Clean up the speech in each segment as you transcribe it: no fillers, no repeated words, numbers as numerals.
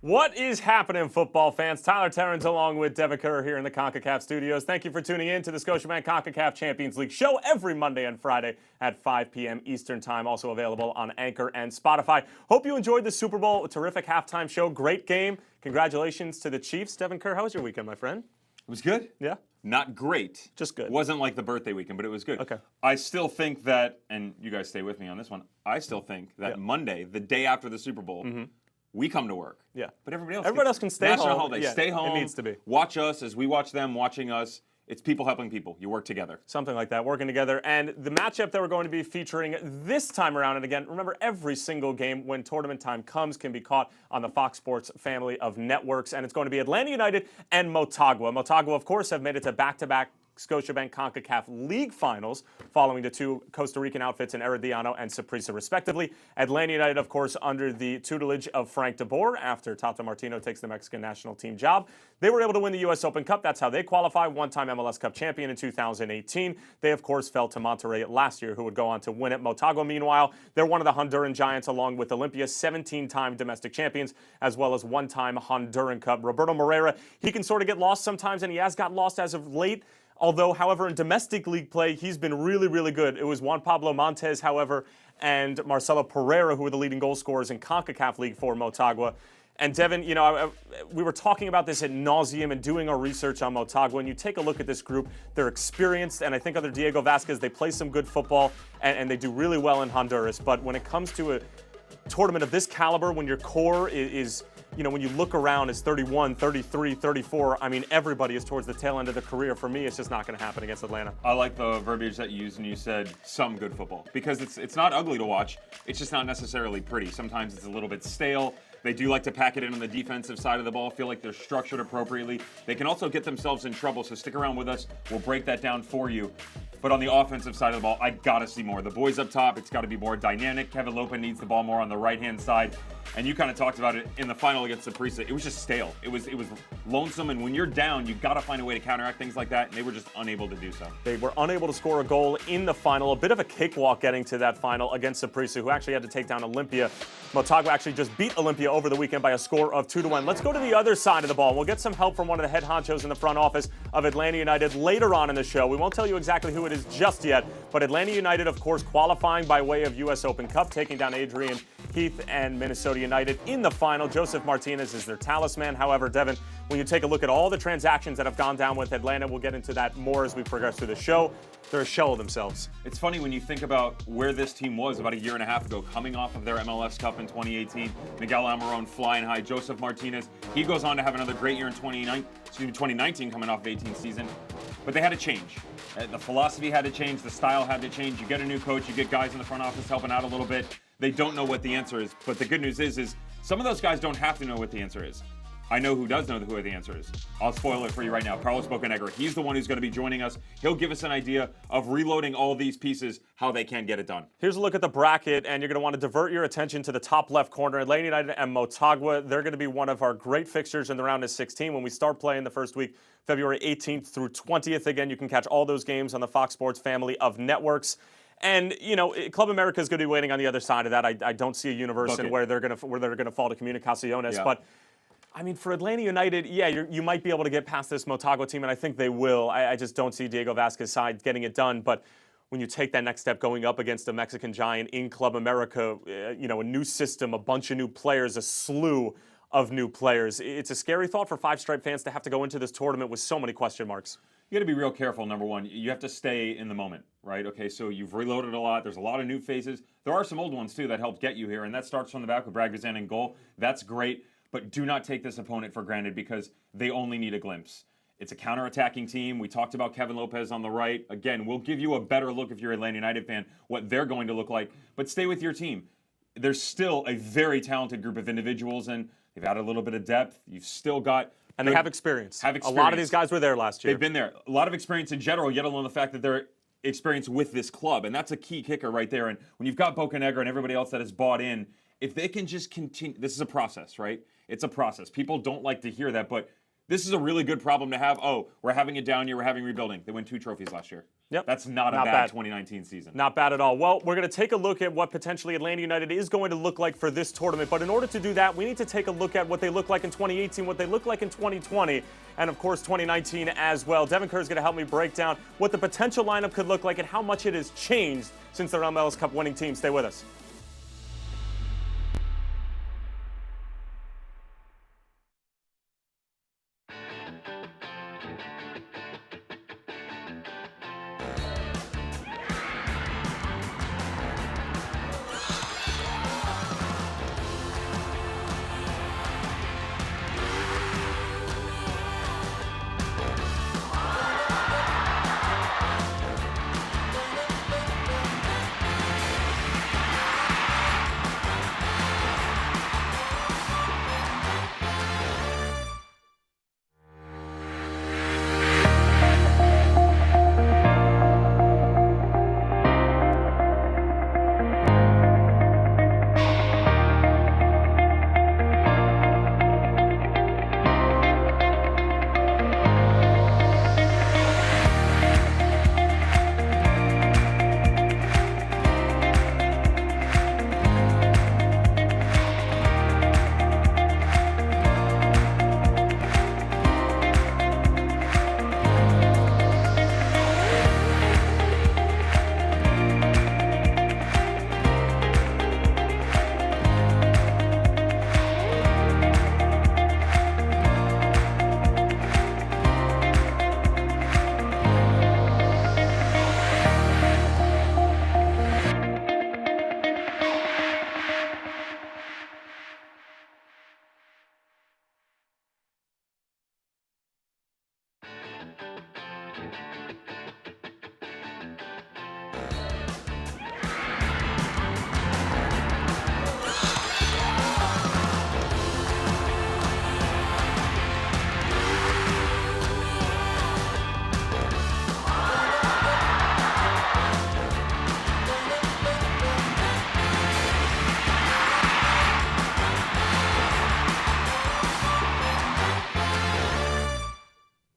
What is happening, football fans? Tyler Terrence along with Devin Kerr here in the Concacaf studios. Thank you for tuning in to the Scotiabank Concacaf Champions League show every Monday and Friday at 5 p.m. Eastern Time, also available on Anchor and Spotify. Hope you enjoyed the Super Bowl, a terrific halftime show, great game. Congratulations to the Chiefs. Devin Kerr, how was your weekend, my friend? It was good. Yeah? Not great. Just good. It wasn't like the birthday weekend, but it was good. Okay. I still think that, and you guys stay with me on this one, I still think that Monday, the day after the Super Bowl, we come to work. Yeah. But everybody else can stay National home. holiday. Yeah, stay home. It needs to be. Watch us as we watch them watching us. It's people helping people. You work together. Something like that, working together. And the matchup that we're going to be featuring this time around, and again, remember, every single game when tournament time comes can be caught on the Fox Sports family of networks, and it's going to be Atlanta United and Motagua. Motagua, of course, have made it to back-to-back Scotiabank Concacaf League finals following the two Costa Rican outfits in Herediano and Saprissa, respectively. Atlanta United, of course, under the tutelage of Frank de Boer after Tata Martino takes the Mexican national team job. They were able to win the U.S. Open Cup. That's how they qualify. One-time MLS Cup champion in 2018. They, of course, fell to Monterrey last year, who would go on to win it. Motagua, meanwhile, they're one of the Honduran giants, along with Olympia, 17-time domestic champions, as well as one-time Honduran Cup. Roberto Moreira, he can sort of get lost sometimes, and he has got lost as of late. Although, however, in domestic league play, he's been really, really good. It was Juan Pablo Montes, however, and Marcelo Pereira, who were the leading goal scorers in CONCACAF League for Motagua. And Devin, you know, we were talking about this ad nauseum and doing our research on Motagua. And you take a look at this group, they're experienced, and I think under Diego Vasquez, they play some good football, and they do really well in Honduras. But when it comes to a tournament of this caliber, when your core is you know, when you look around, it's 31, 33, 34. I mean, everybody is towards the tail end of their career. For me, it's just not going to happen against Atlanta. I like the verbiage that you used, and you said some good football. Because it's not ugly to watch. It's just not necessarily pretty. Sometimes it's a little bit stale. They do like to pack it in on the defensive side of the ball, feel like they're structured appropriately. They can also get themselves in trouble, so stick around with us. We'll break that down for you. But on the offensive side of the ball, I got to see more. The boys up top, it's got to be more dynamic. Kevin Lopez needs the ball more on the right-hand side. And you kind of talked about it in the final against Saprissa. It was just stale. It was lonesome, and when you're down, you got to find a way to counteract things like that, and they were just unable to do so. They were unable to score a goal in the final. A bit of a cakewalk getting to that final against Saprissa, who actually had to take down Olympia. Motagua actually just beat Olympia over the weekend by a score of 2-1. Let's go to the other side of the ball. We'll get some help from one of the head honchos in the front office of Atlanta United later on in the show. We won't tell you exactly who it is just yet, but Atlanta United, of course, qualifying by way of U.S. Open Cup, taking down Adrian Heath and Minnesota United in the final. Joseph Martinez is their talisman. However, Devin, when you take a look at all the transactions that have gone down with Atlanta, we'll get into that more as we progress through the show. They're a shell of themselves. It's funny when you think about where this team was about a year and a half ago, coming off of their MLS Cup in 2018. Miguel Almiron flying high. Joseph Martinez, he goes on to have another great year in 2019, coming off of 18th season. But they had to change. The philosophy had to change. The style had to change. You get a new coach. You get guys in the front office helping out a little bit. They don't know what the answer is. But the good news is some of those guys don't have to know what the answer is. I know who does know who the answer is. I'll spoil it for you right now. Carlos Bocanegra. He's the one who's going to be joining us. He'll give us an idea of reloading all these pieces, how they can get it done. Here's a look at the bracket, and you're going to want to divert your attention to the top left corner. Atlanta United and Motagua, they're going to be one of our great fixtures in the round of 16 when we start playing the first week, February 18th through 20th. Again, you can catch all those games on the Fox Sports family of networks. And, you know, Club America is going to be waiting on the other side of that. I don't see a universe in where they're going to fall to Comunicaciones. Yeah. But I mean, for Atlanta United, yeah, you might be able to get past this Motagua team, and I think they will. I just don't see Diego Vasquez's side getting it done. But when you take that next step going up against a Mexican giant in Club America, you know, a new system, a bunch of new players, a slew of new players, it's a scary thought for Five Stripe fans to have to go into this tournament with so many question marks. You got to be real careful, number one. You have to stay in the moment, right? Okay, so you've reloaded a lot. There's a lot of new faces. There are some old ones, too, that helped get you here, and that starts from the back with Brad Guzan in goal. That's great. But do not take this opponent for granted because they only need a glimpse. It's a counter-attacking team. We talked about Kevin Lopez on the right. Again, we'll give you a better look if you're an Atlanta United fan, what they're going to look like. But stay with your team. There's still a very talented group of individuals, and they've added a little bit of depth. You've still got... And they have experience. A lot of these guys were there last year. They've been there. A lot of experience in general, yet alone the fact that they're experienced with this club. And that's a key kicker right there. And when you've got Bocanegra and everybody else that has bought in, if they can just continue... This is a process, right? It's a process. People don't like to hear that, but This is a really good problem to have. Oh, we're having a down year. We're having rebuilding. They won 2 trophies last year. Yep. That's not a bad 2019 season. Not bad at all. Well, we're going to take a look at what potentially Atlanta United is going to look like for this tournament. But in order to do that, we need to take a look at what they look like in 2018, what they look like in 2020, and of course 2019 as well. Devin Kerr is going to help me break down what the potential lineup could look like and how much it has changed since their MLS Cup winning team. Stay with us.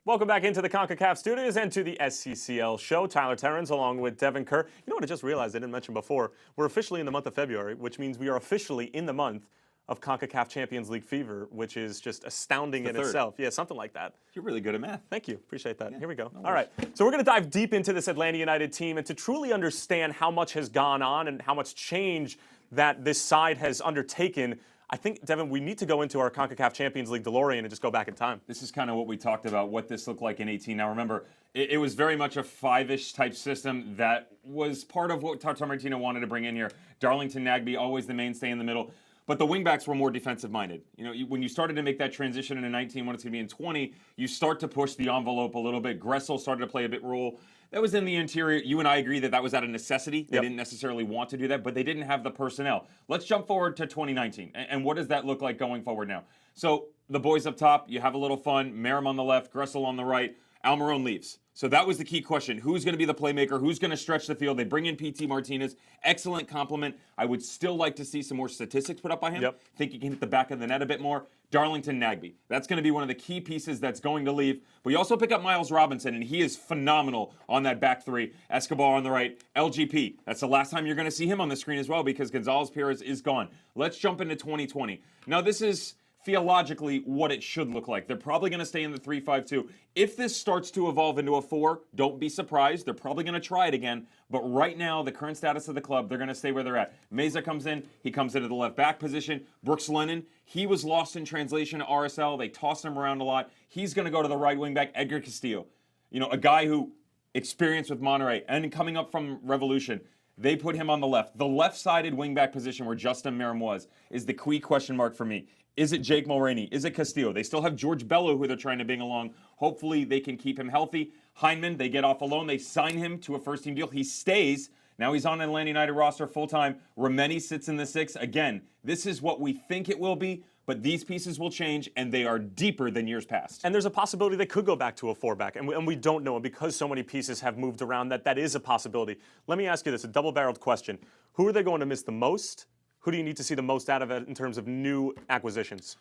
Welcome back into the Concacaf studios and to the SCCL show. Tyler Terrence along with Devin Kerr. You know what I just realized I didn't mention before? We're officially in the month of February, which means we are officially in the month of CONCACAF Champions League fever, which is just astounding in itself. Yeah, something like that. You're really good at math. Thank you. Appreciate that. Yeah, here we go. All right. So we're going to dive deep into this Atlanta United team and to truly understand how much has gone on and how much change that this side has undertaken. I think, Devin, we need to go into our CONCACAF Champions League DeLorean and just go back in time. This is kind of what we talked about, what this looked like in 18. Now, remember, it was very much a 5-ish type system that was part of what Tata Martino wanted to bring in here. Darlington Nagbe, always the mainstay in the middle. But the wingbacks were more defensive-minded. You know, when you started to make that transition in 19, when it's going to be in 20, you start to push the envelope a little bit. Gressel started to play a bit role. That was in the interior. You and I agree that that was out of necessity. They didn't necessarily want to do that, but they didn't have the personnel. Let's jump forward to 2019. And what does that look like going forward now? So the boys up top, you have a little fun. Merrim on the left, Gressel on the right. Almiron leaves. So that was the key question. Who's going to be the playmaker? Who's going to stretch the field? They bring in P.T. Martinez. Excellent compliment. I would still like to see some more statistics put up by him. Think he can hit the back of the net a bit more. Darlington Nagbe. That's going to be one of the key pieces that's going to leave. But you also pick up Miles Robinson, and he is phenomenal on that back three. Escobar on the right. LGP. That's the last time you're going to see him on the screen as well because Gonzalez Perez is gone. Let's jump into 2020. Now, this is theologically what it should look like. They're probably going to stay in the 3-5-2. If this starts to evolve into a 4, don't be surprised. They're probably going to try it again. But right now, the current status of the club, they're going to stay where they're at. Meza comes in. He comes into the left back position. Brooks Lennon, he was lost in translation to RSL. They tossed him around a lot. He's going to go to the right wing back. Edgar Castillo, you know, a guy who experienced with Monterrey and coming up from Revolution. They put him on the left. The left-sided wing-back position where Justin Merrim was is the key question mark for me. Is it Jake Mulroney? Is it Castillo? They still have George Bello, who they're trying to bring along. Hopefully, they can keep him healthy. Hyndman, they get off a loan. They sign him to a first-team deal. He stays. Now he's on an Atlanta United roster full-time. Remeni sits in the 6. Again, this is what we think it will be, but these pieces will change, and they are deeper than years past. And there's a possibility they could go back to a 4-back, and we don't know. And because so many pieces have moved around, that is a possibility. Let me ask you this, a double-barreled question. Who are they going to miss the most? Who do you need to see the most out of it in terms of new acquisitions?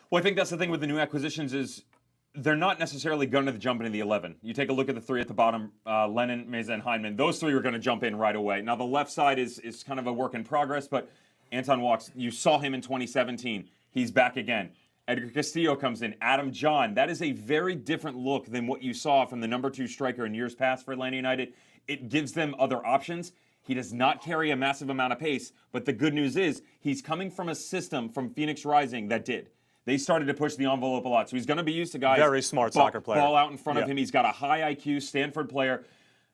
Well, I think that's the thing with the new acquisitions is they're not necessarily going to jump into the 11. You take a look at the three at the bottom, Lennon, Meza, and Hyndman. Those three are going to jump in right away. Now, the left side is kind of a work in progress, but Anton Walks, you saw him in 2017. He's back again. Edgar Castillo comes in. Adam John. That is a very different look than what you saw from the number 2 striker in years past for Atlanta United. It gives them other options. He does not carry a massive amount of pace, but the good news is he's coming from a system from Phoenix Rising that did. They started to push the envelope a lot, so he's going to be used to guys. Very smart soccer player. Ball out in front of him. He's got a high IQ Stanford player.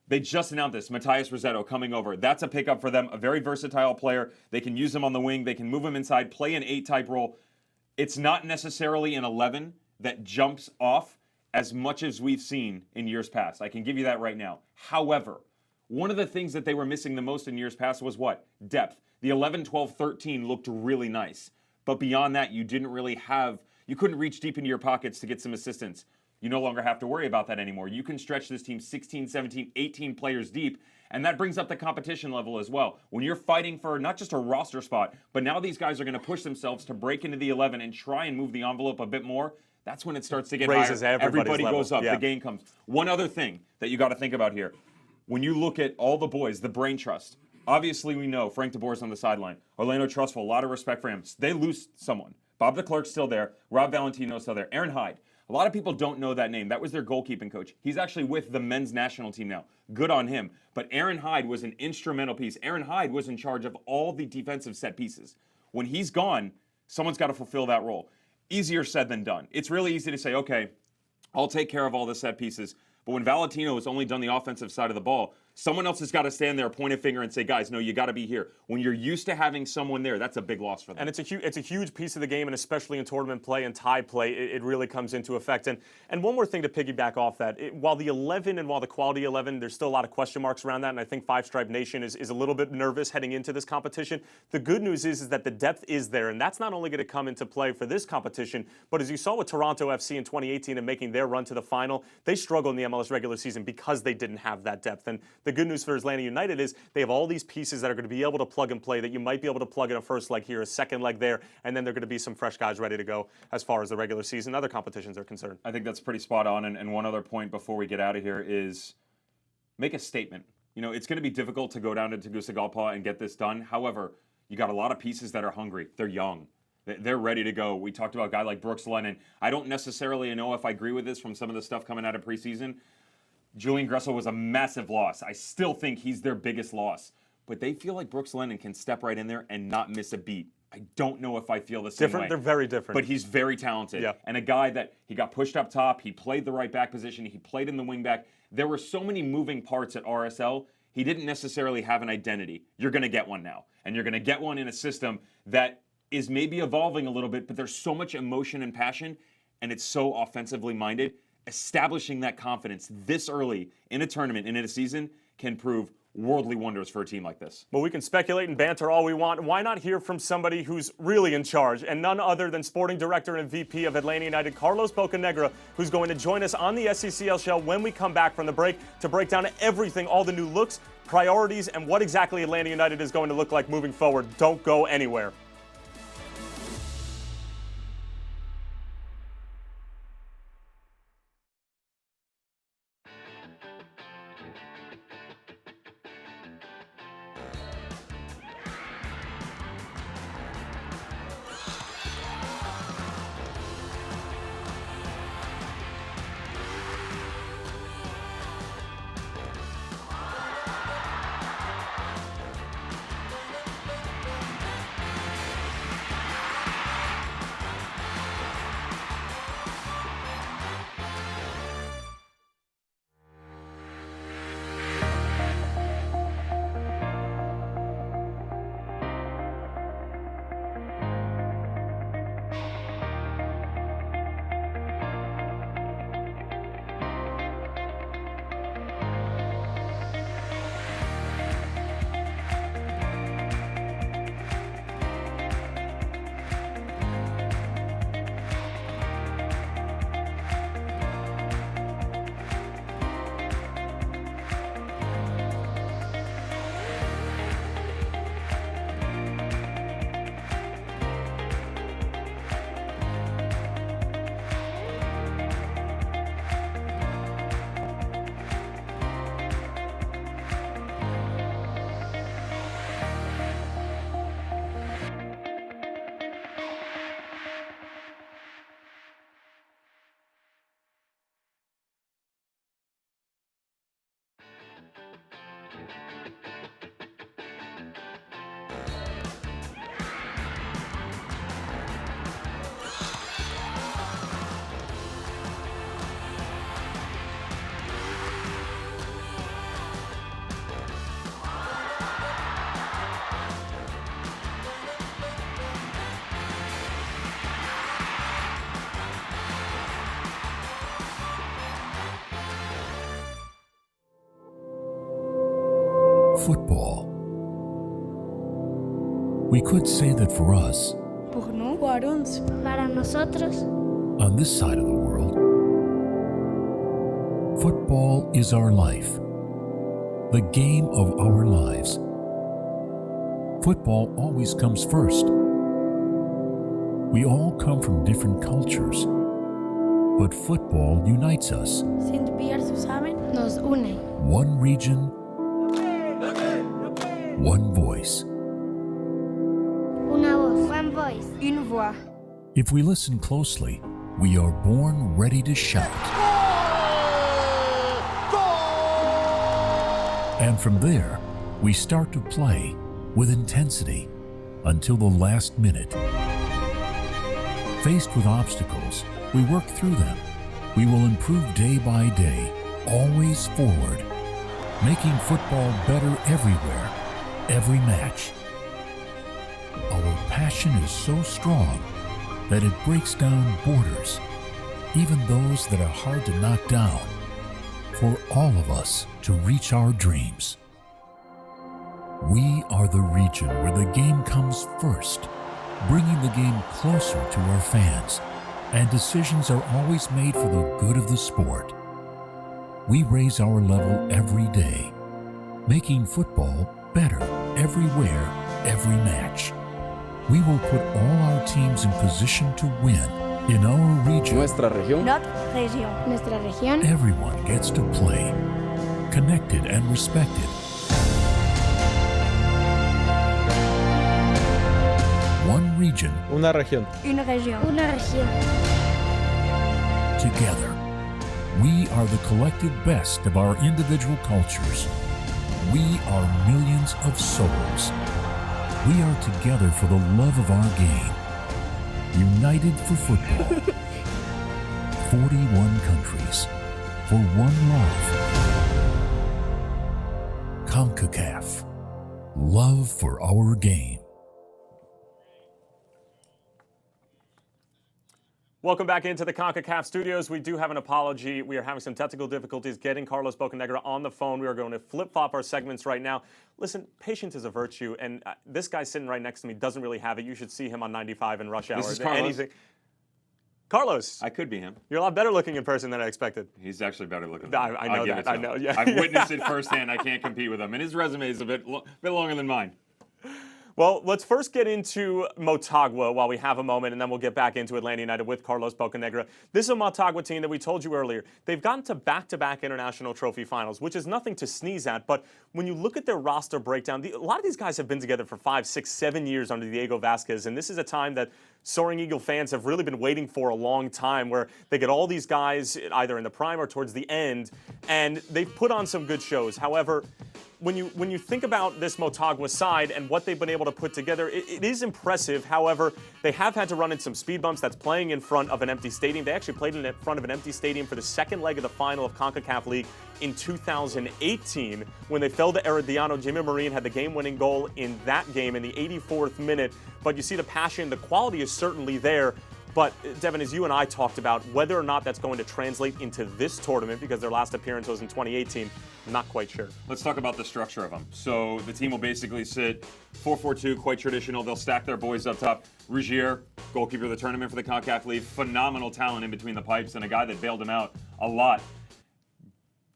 They just announced this, Matthias Rossetto coming over. That's a pickup for them, a very versatile player. They can use him on the wing. They can move him inside, play an 8-type role. It's not necessarily an 11 that jumps off as much as we've seen in years past. I can give you that right now. However, one of the things that they were missing the most in years past was what? Depth. The 11, 12, 13 looked really nice. But beyond that, you couldn't reach deep into your pockets to get some assistance. You no longer have to worry about that anymore. You can stretch this team 16, 17, 18 players deep, and that brings up the competition level as well. When you're fighting for not just a roster spot, but now these guys are going to push themselves to break into the 11 and try and move the envelope a bit more, that's when it starts to get Raises higher. Everybody level. goes up. Yeah. The game comes. One other thing that you got to think about here. When you look at all the boys, the brain trust, obviously we know Frank de Boer's on the sideline. Orlando Trustful, a lot of respect for him. They lose someone. Bob de Klerk's still there. Rob Valentino's still there. Aaron Hyde. A lot of people don't know that name. That was their goalkeeping coach. He's actually with the men's national team now. Good on him. But Aaron Hyde was an instrumental piece. Aaron Hyde was in charge of all the defensive set pieces. When he's gone, someone's got to fulfill that role. Easier said than done. It's really easy to say, okay, I'll take care of all the set pieces. But when Valentino has only done the offensive side of the ball, someone else has got to stand there, point a finger, and say, guys, no, you got to be here. When you're used to having someone there, that's a big loss for them. And it's a huge piece of the game, and especially in tournament play and tie play, it really comes into effect. And one more thing to piggyback off that, while the 11 and while the quality 11, there's still a lot of question marks around that, and I think Five Stripe Nation is a little bit nervous heading into this competition. The good news is that the depth is there, and that's not only going to come into play for this competition, but as you saw with Toronto FC in 2018 and making their run to the final, they struggled in the MLS regular season because they didn't have that depth. And the good news for Atlanta United is they have all these pieces that are going to be able to plug and play that you might be able to plug in a first leg here, a second leg there, and then they're going to be some fresh guys ready to go as far as the regular season and other competitions are concerned. I think that's pretty spot on. And one other point before we get out of here is make a statement. You know, it's going to be difficult to go down to Tegucigalpa and get this done. However, you got a lot of pieces that are hungry. They're young. They're ready to go. We talked about a guy like Brooks Lennon. I don't necessarily know if I agree with this from some of the stuff coming out of preseason. Julian Gressel was a massive loss. I still think he's their biggest loss. But they feel like Brooks Lennon can step right in there and not miss a beat. I don't know if I feel the same way. They're very different. But he's very talented. Yeah. And a guy that he got pushed up top. He played the right back position. He played in the wing back. There were so many moving parts at RSL. He didn't necessarily have an identity. You're going to get one now. And you're going to get one in a system that is maybe evolving a little bit, but there's so much emotion and passion, and it's so offensively minded. Establishing that confidence this early in a tournament and in a season can prove worldly wonders for a team like this. But we can speculate and banter all we want. Why not hear from somebody who's really in charge, and none other than Sporting Director and VP of Atlanta United, Carlos Bocanegra, who's going to join us on the SCCL show when we come back from the break to break down everything, all the new looks, priorities, and what exactly Atlanta United is going to look like moving forward. Don't go anywhere. football. We could say that for us, Pour nous, por uns, Para nosotros, on this side of the world, football is our life, the game of our lives. Football always comes first. We all come from different cultures, but football unites us. sind wir zusammen, nos une. One region, one voice. Una voz. One voice. une voix. If we listen closely, we are born ready to shout. And from there, we start to play with intensity until the last minute. Faced with obstacles, we work through them. We will improve day by day, always forward, making football better everywhere, every match. Our passion is so strong that it breaks down borders, even those that are hard to knock down, for all of us to reach our dreams. We are the region where the game comes first, bringing the game closer to our fans, and decisions are always made for the good of the sport. We raise our level every day, making football better everywhere, every match. We will put all our teams in position to win. In our region, Nuestra región. Notre région. Nuestra región. everyone gets to play, connected and respected. One region, Una región. Une région. Una región. together. We are the collective best of our individual cultures. We are millions of souls. We are together for the love of our game. United for football. 41 countries for one love. Concacaf. Love for our game. Welcome back into the CONCACAF studios. We do have an apology. We are having some technical difficulties getting Carlos Bocanegra on the phone. We are going to flip-flop our segments right now. Listen, patience is a virtue, and this guy sitting right next to me doesn't really have it. You should see him on 95 in rush hour. This is Carlos. Carlos, I could be him. you're a lot better looking in person than I expected. He's actually better looking. I I'll know give that. it to I him. know, yeah. I've witnessed it firsthand. I can't compete with him, and his resume is a bit longer than mine. Well, let's first get into Motagua while we have a moment, and then we'll get back into Atlanta United with Carlos Bocanegra. This is a Motagua team that we told you earlier. They've gotten to back-to-back international trophy finals, which is nothing to sneeze at, but when you look at their roster breakdown, a lot of these guys have been together for 5, 6, 7 years under Diego Vasquez, and this is a time that Soaring Eagle fans have really been waiting for a long time, where they get all these guys either in the prime or towards the end, and they've put on some good shows. However, when you think about this Motagua side and what they've been able to put together, it is impressive. However, they have had to run into some speed bumps. That's playing in front of an empty stadium. They actually played in front of an empty stadium for the second leg of the final of CONCACAF League in 2018 when they fell to Herediano. Jimmy Marine had the game-winning goal in that game in the 84th minute. But you see the passion, the quality is certainly there. But, Devin, as you and I talked about, whether or not that's going to translate into this tournament, because their last appearance was in 2018, I'm not quite sure. Let's talk about the structure of them. So the team will basically sit 4-4-2, quite traditional. They'll stack their boys up top. Rougier, goalkeeper of the tournament for the CONCACAF League, phenomenal talent in between the pipes and a guy that bailed him out a lot.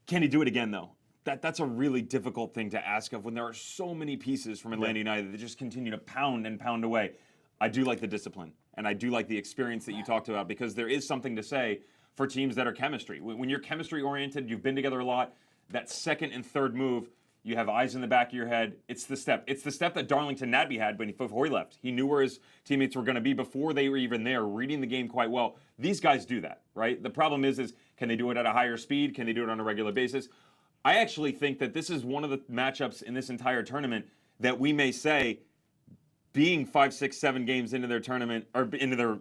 Can he do it again, though? That's a really difficult thing to ask of when there are so many pieces from Atlanta United that just continue to pound and pound away. I do like the discipline, and I do like the experience that you talked about, because there is something to say for teams that are chemistry. When you're chemistry-oriented, you've been together a lot, that second and third move, you have eyes in the back of your head. It's the step. It's the step that Darlington Nagbe had before he left. He knew where his teammates were going to be before they were even there, reading the game quite well. These guys do that, right? The problem is can they do it at a higher speed? Can they do it on a regular basis? I actually think that this is one of the matchups in this entire tournament that we may say, being 5, 6, 7 games into their tournament or into their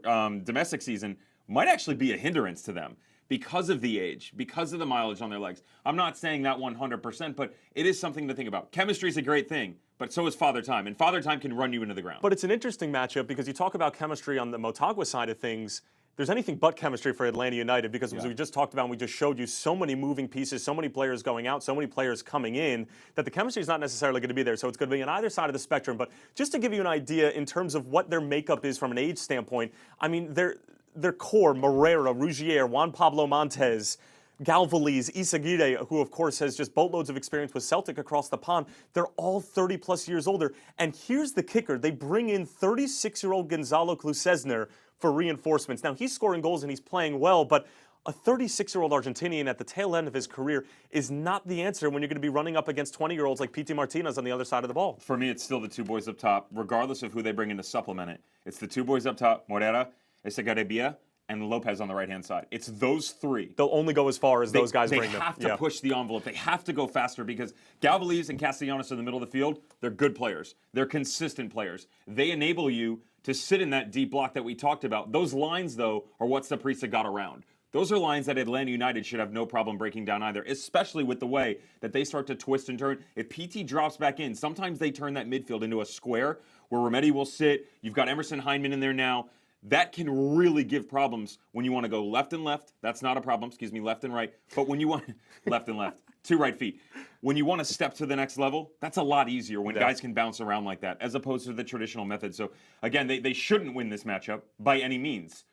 domestic season, might actually be a hindrance to them because of the age, because of the mileage on their legs. I'm not saying that 100%, but it is something to think about. Chemistry is a great thing, but so is Father Time, and Father Time can run you into the ground. But it's an interesting matchup because you talk about chemistry on the Motagua side of things. there's anything but chemistry for Atlanta United because as Yeah. we just talked about and we just showed you so many moving pieces, so many players going out, so many players coming in that the chemistry is not necessarily going to be there. So it's going to be on either side of the spectrum. But just to give you an idea in terms of what their makeup is from an age standpoint, I mean, their core, Moreira, Ruggier, Juan Pablo Montes, Galvaliz, Isaguirre, who of course has just boatloads of experience with Celtic across the pond, they're all 30 plus years older. And here's the kicker. They bring in 36-year-old Gonzalo Clusesner for reinforcements. Now, he's scoring goals and he's playing well, but a 36-year-old Argentinian at the tail end of his career is not the answer when you're going to be running up against 20-year-olds like Pity Martinez on the other side of the ball. For me, it's still the two boys up top, regardless of who they bring in to supplement it. It's the two boys up top, Moreira, Echegaray, and Lopez on the right-hand side. It's those three. They'll only go as far as those guys bring them. They have to push the envelope. They have to go faster because Galvaliz and Castellanos in the middle of the field, they're good players. They're consistent players. They enable you to sit in that deep block that we talked about. Those lines, though, are what Saprissa got around. Those are lines that Atlanta United should have no problem breaking down either, especially with the way that they start to twist and turn. If PT drops back in, sometimes they turn that midfield into a square where Remedi will sit. You've got Emerson Hyndman in there now. That can really give problems when you want to go left and left. That's not a problem. Excuse me, left and right. But when you want left and left, two right feet. When you want to step to the next level, that's a lot easier when guys can bounce around like that, as opposed to the traditional method. So again, they shouldn't win this matchup by any means.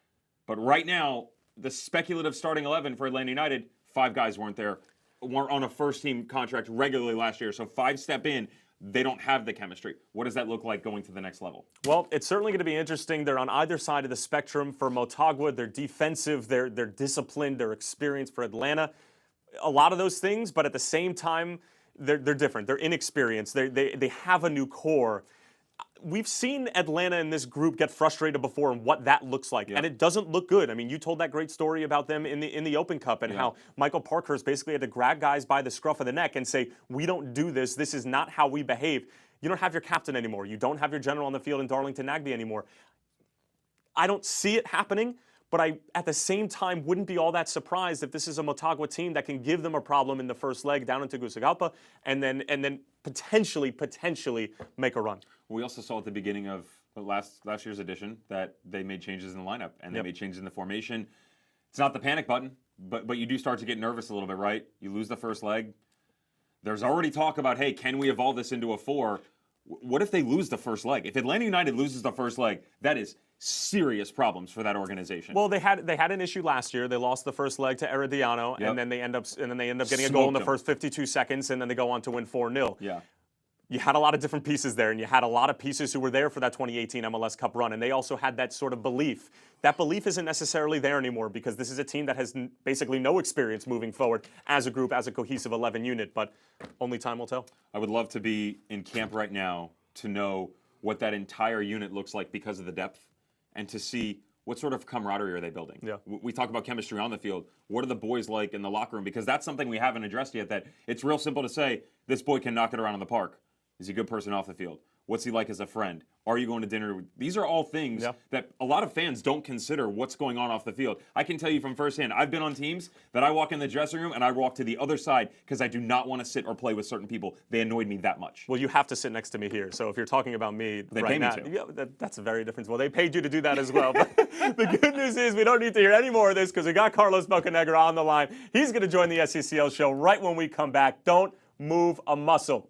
But right now, the speculative starting 11 for Atlanta United, 5 guys weren't on a first-team contract regularly last year. So 5 step in. They don't have the chemistry. What does that look like going to the next level? Well, it's certainly going to be interesting. They're on either side of the spectrum. For Motagua, they're defensive, they're disciplined, they're experienced. For Atlanta, a lot of those things, but at the same time, they're different. They're inexperienced. They have a new core. We've seen Atlanta in this group get frustrated before and what that looks like, and it doesn't look good. I mean, you told that great story about them in the Open Cup and how Michael Parkhurst basically had to grab guys by the scruff of the neck and say, we don't do this. This is not how we behave. You don't have your captain anymore. You don't have your general on the field in Darlington Nagbe anymore. I don't see it happening, but I, at the same time, wouldn't be all that surprised if this is a Motagua team that can give them a problem in the first leg down into Tegucigalpa and then potentially make a run. We also saw at the beginning of last year's edition that they made changes in the lineup and they made changes in the formation. It's not the panic button, but you do start to get nervous a little bit, right? You lose the first leg. There's already talk about, hey, can we evolve this into a 4? What if they lose the first leg? If Atlanta United loses the first leg, that is serious problems for that organization. Well, they had an issue last year. They lost the first leg to Herediano, and then they end up getting a goal in the first 52 seconds, and then they go on to win 4-0. Yeah. You had a lot of different pieces there, and you had a lot of pieces who were there for that 2018 MLS Cup run, and they also had that sort of belief. That belief isn't necessarily there anymore because this is a team that has basically no experience moving forward as a group, as a cohesive 11 unit, but only time will tell. I would love to be in camp right now to know what that entire unit looks like because of the depth and to see what sort of camaraderie are they building. Yeah. We talk about chemistry on the field. What are the boys like in the locker room? Because that's something we haven't addressed yet, that it's real simple to say, this boy can knock it around in the park. Is he a good person off the field? What's he like as a friend? Are you going to dinner? These are all things that a lot of fans don't consider what's going on off the field. I can tell you from firsthand, I've been on teams that I walk in the dressing room and I walk to the other side because I do not want to sit or play with certain people. They annoyed me that much. Well, you have to sit next to me here. So if you're talking about me they right pay now, me to. That's a very different. Well, they paid you to do that as well. But the good news is we don't need to hear any more of this because we got Carlos Bocanegra on the line. He's going to join the SCCL show right when we come back. Don't move a muscle.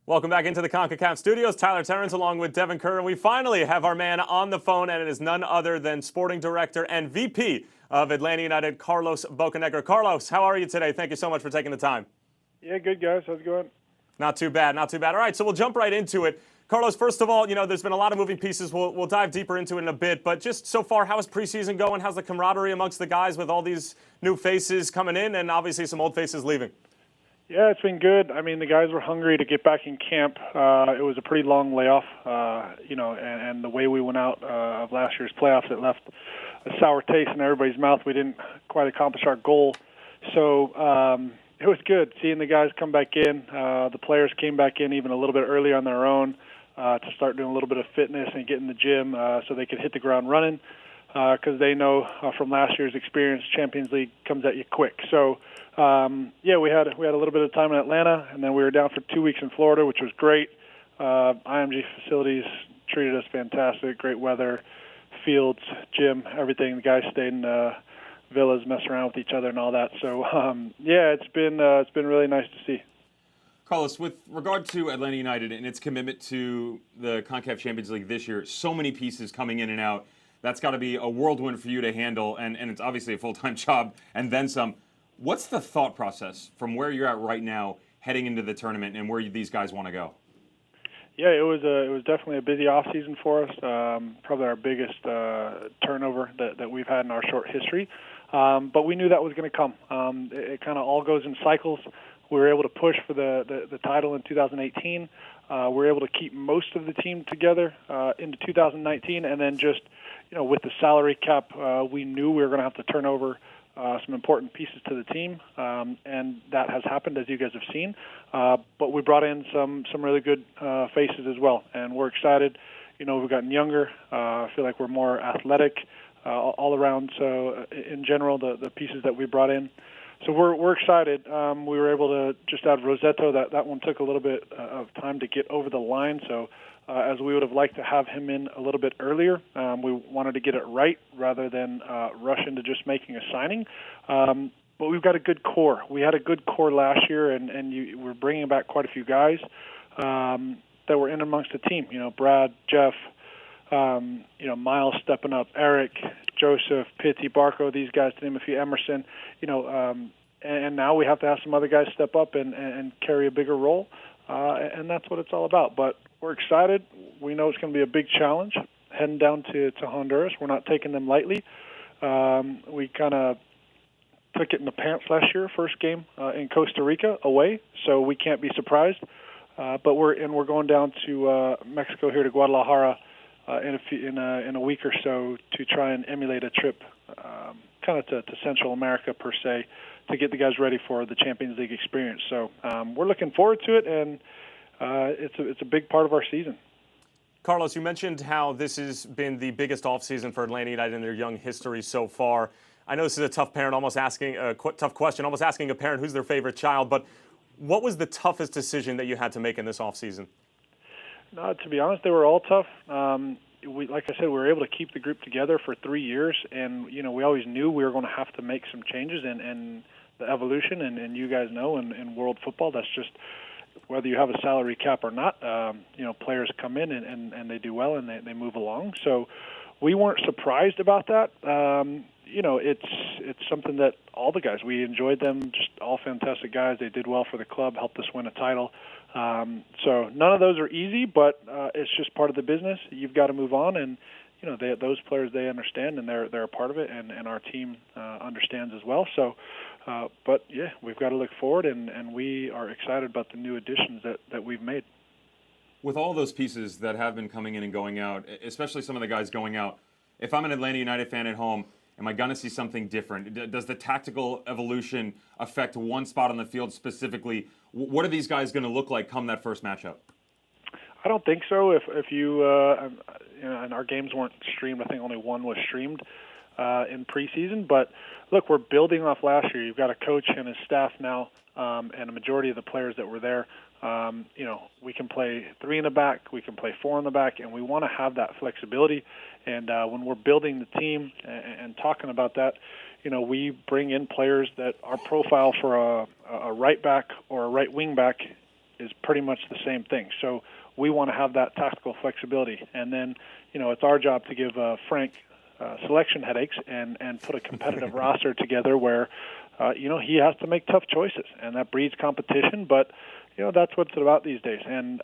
Welcome back into the Concacaf studios. Tyler Terrence along with Devin Kerr. And we finally have our man on the phone, and it is none other than Sporting Director and VP of Atlanta United, Carlos Bocanegra. Carlos, how are you today? Thank you so much for taking the time. Yeah, good, guys. How's it going? Not too bad, not too bad. All right, so we'll jump right into it. Carlos, first of all, there's been a lot of moving pieces. We'll dive deeper into it in a bit. But just so far, how is preseason going? How's the camaraderie amongst the guys with all these new faces coming in and obviously some old faces leaving? Yeah, it's been good. I mean, the guys were hungry to get back in camp. It was a pretty long layoff, and the way we went out of last year's playoffs, it left a sour taste in everybody's mouth. We didn't quite accomplish our goal. So it was good seeing the guys come back in. The players came back in even a little bit early on their own to start doing a little bit of fitness and get in the gym so they could hit the ground running because they know from last year's experience, Champions League comes at you quick. So, we had a little bit of time in Atlanta, and then we were down for 2 weeks in Florida, which was great. IMG facilities treated us fantastic, great weather, fields, gym, everything. The guys stayed in villas, messing around with each other and all that. So, it's been really nice to see. Carlos, with regard to Atlanta United and its commitment to the Concacaf Champions League this year, so many pieces coming in and out. That's got to be a whirlwind for you to handle, and it's obviously a full-time job and then some. What's the thought process from where you're at right now heading into the tournament and where these guys want to go? Yeah, it was definitely a busy off season for us. Probably our biggest turnover that we've had in our short history. But we knew that was going to come. It kind of all goes in cycles. We were able to push for the title in 2018. We were able to keep most of the team together into 2019, and then just with the salary cap, we knew we were going to have to turn over some important pieces to the team, and that has happened, as you guys have seen. But we brought in some really good faces as well, and we're excited. We've gotten younger. I feel like we're more athletic all around. So in general, the pieces that we brought in. So we're excited. We were able to just add Rosetto. That one took a little bit of time to get over the line. So as we would have liked to have him in a little bit earlier, we wanted to get it right rather than rush into just making a signing. But we've got a good core. We had a good core last year, and we're bringing back quite a few guys that were in amongst the team. Brad, Jeff, Miles stepping up, Eric, Joseph, Pitti, Barco, these guys, to name a few, Emerson, and now we have to have some other guys step up and carry a bigger role, and that's what it's all about. But we're excited. We know it's going to be a big challenge heading down to Honduras. We're not taking them lightly. We kind of took it in the pants last year, first game in Costa Rica away, so we can't be surprised. But we're going down to Mexico here to Guadalajara in a week or so to try and emulate a trip kind of to Central America per se to get the guys ready for the Champions League experience. So we're looking forward to it, and it's a big part of our season. Carlos, you mentioned how this has been the biggest offseason for Atlanta United in their young history so far. I know this is a tough tough question, almost asking a parent who's their favorite child, but what was the toughest decision that you had to make in this offseason? No, to be honest, they were all tough. Like I said, we were able to keep the group together for 3 years, and we always knew we were going to have to make some changes in the evolution. And you guys know, in world football, that's just whether you have a salary cap or not. Players come in and they do well and they move along. So we weren't surprised about that. It's something that all the guys, we enjoyed them, just all fantastic guys. They did well for the club, helped us win a title. So none of those are easy, but it's just part of the business. You've got to move on, and those players, they understand, and they're a part of it, and our team understands as well. So, but yeah, we've got to look forward, and we are excited about the new additions that we've made. With all those pieces that have been coming in and going out, especially some of the guys going out, if I'm an Atlanta United fan at home, am I going to see something different? Does the tactical evolution affect one spot on the field specifically? What are these guys going to look like come that first matchup? I don't think so. If you and our games weren't streamed, I think only one was streamed in preseason. But look, we're building off last year. You've got a coach and his staff now, and a majority of the players that were there. We can play 3 in the back, we can play 4 in the back, and we want to have that flexibility. And when we're building the team and talking about that, we bring in players that our profile for a right back or a right wing back is pretty much the same thing. So we want to have that tactical flexibility. And then, it's our job to give Frank selection headaches and put a competitive roster together where, he has to make tough choices, and that breeds competition. But, that's what it's about these days. And,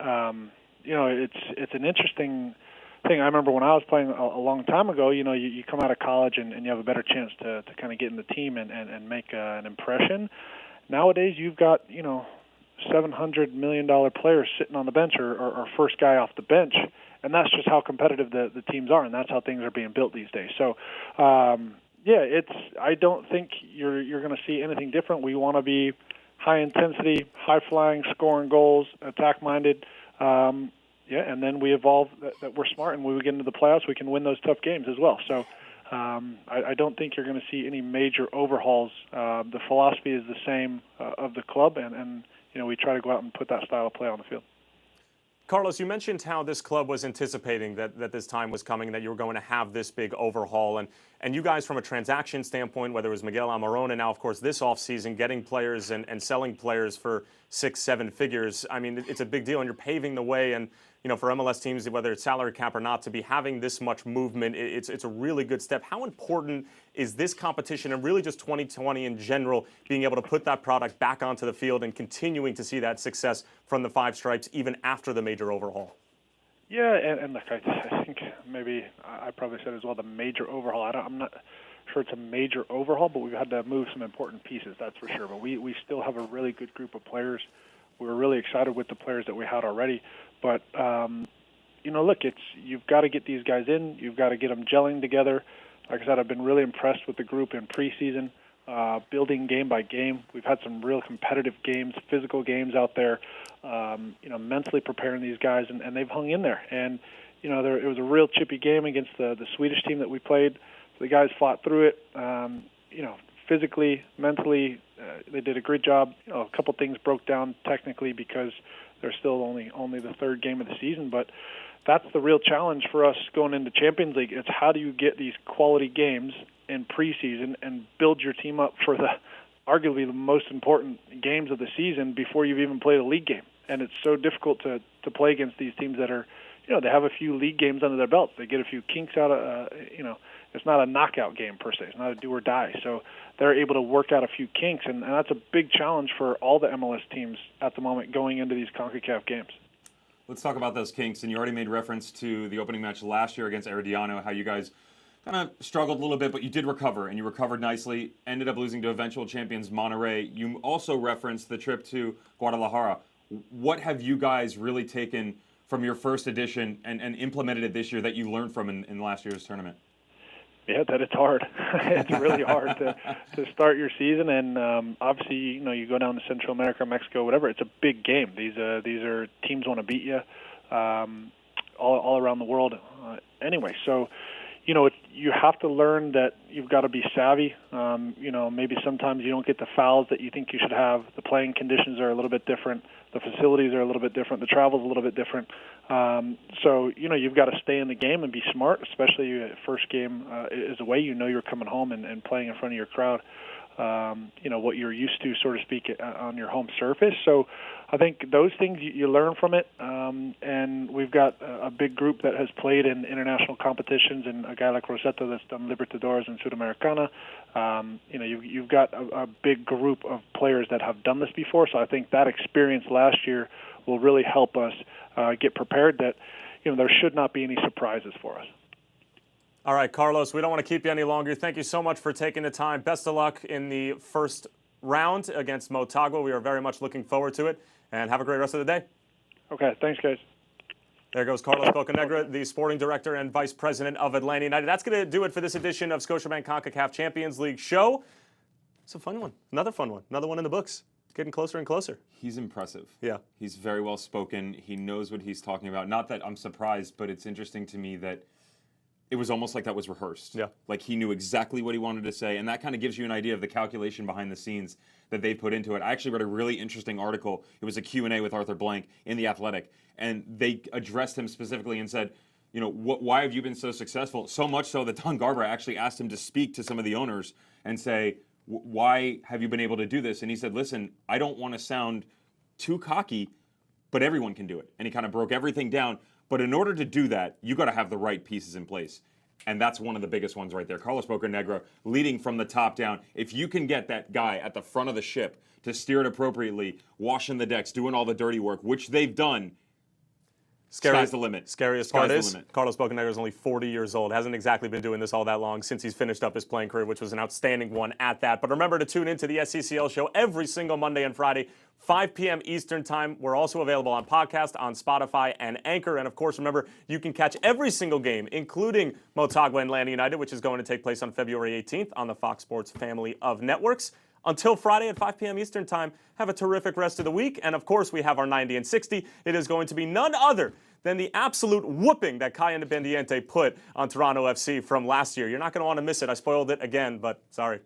it's an interesting thing. I remember when I was playing a long time ago, you come out of college and you have a better chance to kind of get in the team and make an impression. Nowadays, you've got, $700 million players sitting on the bench or first guy off the bench, and that's just how competitive the teams are, and that's how things are being built these days. So, I don't think you're going to see anything different. We want to be high intensity, high flying, scoring goals, attack minded. And then we evolve that we're smart, and when we get into the playoffs, we can win those tough games as well. So I don't think you're going to see any major overhauls. The philosophy is the same of the club, and we try to go out and put that style of play on the field. Carlos, you mentioned how this club was anticipating that this time was coming, that you were going to have this big overhaul. And you guys, from a transaction standpoint, whether it was Miguel Almiron and now, of course, this offseason, getting players and selling players for 6-7 figures, I mean, it's a big deal, and you're paving the way. And, for MLS teams, whether it's salary cap or not, to be having this much movement, it's a really good step. How important is this competition and really just 2020 in general, being able to put that product back onto the field and continuing to see that success from the Five Stripes even after the major overhaul? Yeah, and look, I think maybe I probably said as well, the major overhaul. I'm not sure it's a major overhaul, but we've had to move some important pieces, that's for sure. But we still have a really good group of players. We're really excited with the players that we had already. But, look, you've got to get these guys in. You've got to get them gelling together. Like I said, I've been really impressed with the group in preseason, building game by game. We've had some real competitive games, physical games out there, mentally preparing these guys, and they've hung in there. And, it was a real chippy game against the Swedish team that we played. The guys fought through it. Physically, mentally, they did a great job. A couple things broke down technically because they're still only the third game of the season, but that's the real challenge for us going into Champions League. It's how do you get these quality games in preseason and build your team up for arguably the most important games of the season before you've even played a league game. And it's so difficult to play against these teams that are, they have a few league games under their belts. They get a few kinks out of, it's not a knockout game per se. It's not a do or die. So they're able to work out a few kinks, and that's a big challenge for all the MLS teams at the moment going into these CONCACAF games. Let's talk about those kinks. And you already made reference to the opening match last year against Herediano, how you guys kind of struggled a little bit, but you did recover, and you recovered nicely, ended up losing to eventual champions Monterrey. You also referenced the trip to Guadalajara. What have you guys really taken from your first edition and implemented it this year that you learned from in last year's tournament? Yeah, that it's hard. It's really hard to start your season, and obviously, you go down to Central America, Mexico, whatever. It's a big game. These are teams want to beat you all around the world. Anyway, so you have to learn that you've got to be savvy. Maybe sometimes you don't get the fouls that you think you should have. The playing conditions are a little bit different. The facilities are a little bit different. The travel's a little bit different. So you've got to stay in the game and be smart, especially first game is away. You're coming home and playing in front of your crowd. What you're used to, so to speak, on your home surface. So I think those things you learn from it. And we've got a big group that has played in international competitions, and a guy like Rosetta that's done Libertadores and Sudamericana. You've got a big group of players that have done this before. So I think that experience last year will really help us get prepared that, there should not be any surprises for us. All right, Carlos, we don't want to keep you any longer. Thank you so much for taking the time. Best of luck in the first round against Motagua. We are very much looking forward to it. And have a great rest of the day. Okay, thanks, guys. There goes Carlos Bocanegra, the sporting director and vice president of Atlanta United. That's going to do it for this edition of Scotiabank Concacaf Champions League show. It's a fun one. Another fun one. Another one in the books. Getting closer and closer. He's impressive. Yeah. He's very well spoken. He knows what he's talking about. Not that I'm surprised, but it's interesting to me that it was almost like that was rehearsed. Yeah. Like he knew exactly what he wanted to say, and that kind of gives you an idea of the calculation behind the scenes that they put into it. I actually read a really interesting article. It was a Q&A with Arthur Blank in The Athletic, and they addressed him specifically and said, why have you been so successful? So much so that Don Garber actually asked him to speak to some of the owners and say, why have you been able to do this? And he said, listen, I don't want to sound too cocky, but everyone can do it. And he kind of broke everything down. But in order to do that, you got to have the right pieces in place. And that's one of the biggest ones right there. Carlos Bocanegra leading from the top down. If you can get that guy at the front of the ship to steer it appropriately, washing the decks, doing all the dirty work, which they've done, sky's the limit. Scariest part is Carlos Bocanegra is only 40 years old. Hasn't exactly been doing this all that long since he's finished up his playing career, which was an outstanding one at that. But remember to tune into the SCCL show every single Monday and Friday, 5 p.m. Eastern Time. We're also available on podcast, on Spotify, and Anchor. And, of course, remember, you can catch every single game, including Motagua and Atlanta United, which is going to take place on February 18th on the Fox Sports family of networks. Until Friday at 5 p.m. Eastern Time, have a terrific rest of the week. And, of course, we have our 90 and 60. It is going to be none other than the absolute whooping that Kai Independiente put on Toronto FC from last year. You're not going to want to miss it. I spoiled it again, but sorry.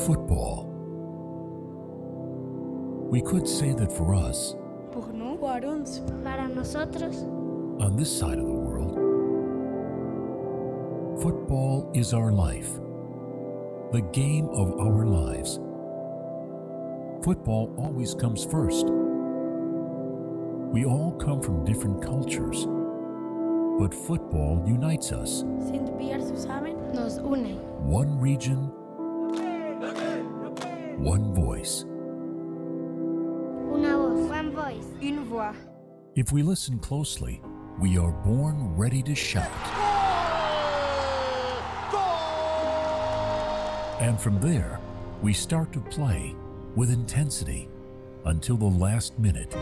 Football. We could say that for us, Por nós. Por uns. Para nosotros. on this side of the world, football is our life, the game of our lives. Football always comes first. We all come from different cultures, but football unites us. Sind wir zusammen? Nos une. One region, one voice. Una voz. One voice. Une voix. If we listen closely, we are born ready to shout. And from there, we start to play with intensity until the last minute.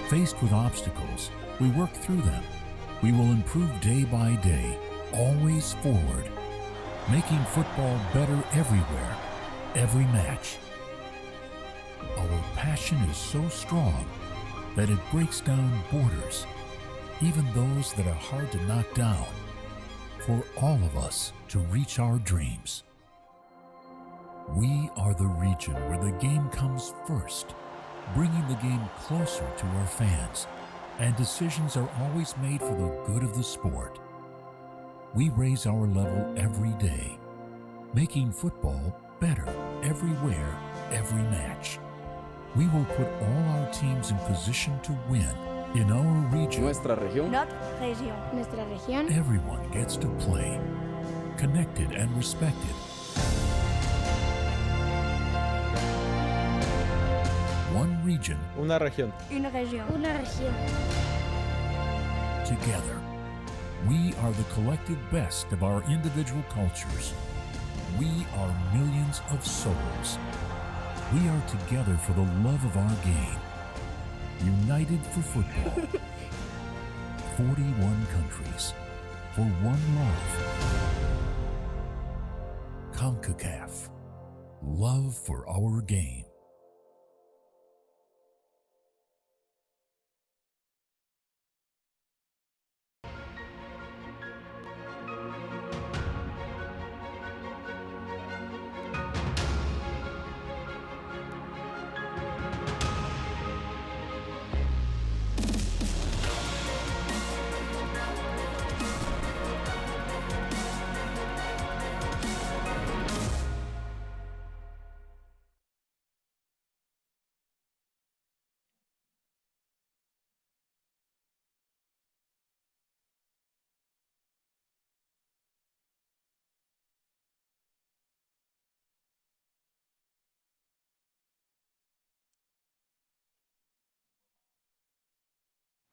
Faced with obstacles, we work through them. We will improve day by day, always forward, making football better everywhere, every match. Our passion is so strong that it breaks down borders, even those that are hard to knock down, for all of us to reach our dreams. We are the region where the game comes first, bringing the game closer to our fans, and decisions are always made for the good of the sport. We raise our level every day, making football better everywhere, every match. We will put all our teams in position to win. In our region, Nuestra región. Notre région. Nuestra región. everyone gets to play, connected and respected. One region, Una región. Une région. Una región. together. We are the collective best of our individual cultures. We are millions of souls. We are together for the love of our game. United for football. 41 countries for one love. Concacaf. Love for our game.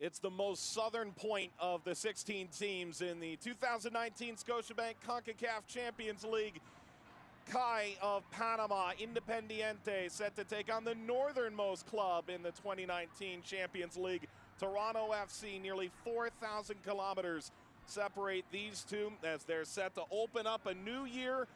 It's the most southern point of the 16 teams in the 2019 Scotiabank Concacaf Champions League. Kai of Panama, Independiente, set to take on the northernmost club in the 2019 Champions League, Toronto FC. Nearly 4,000 kilometers separate these two as they're set to open up a new year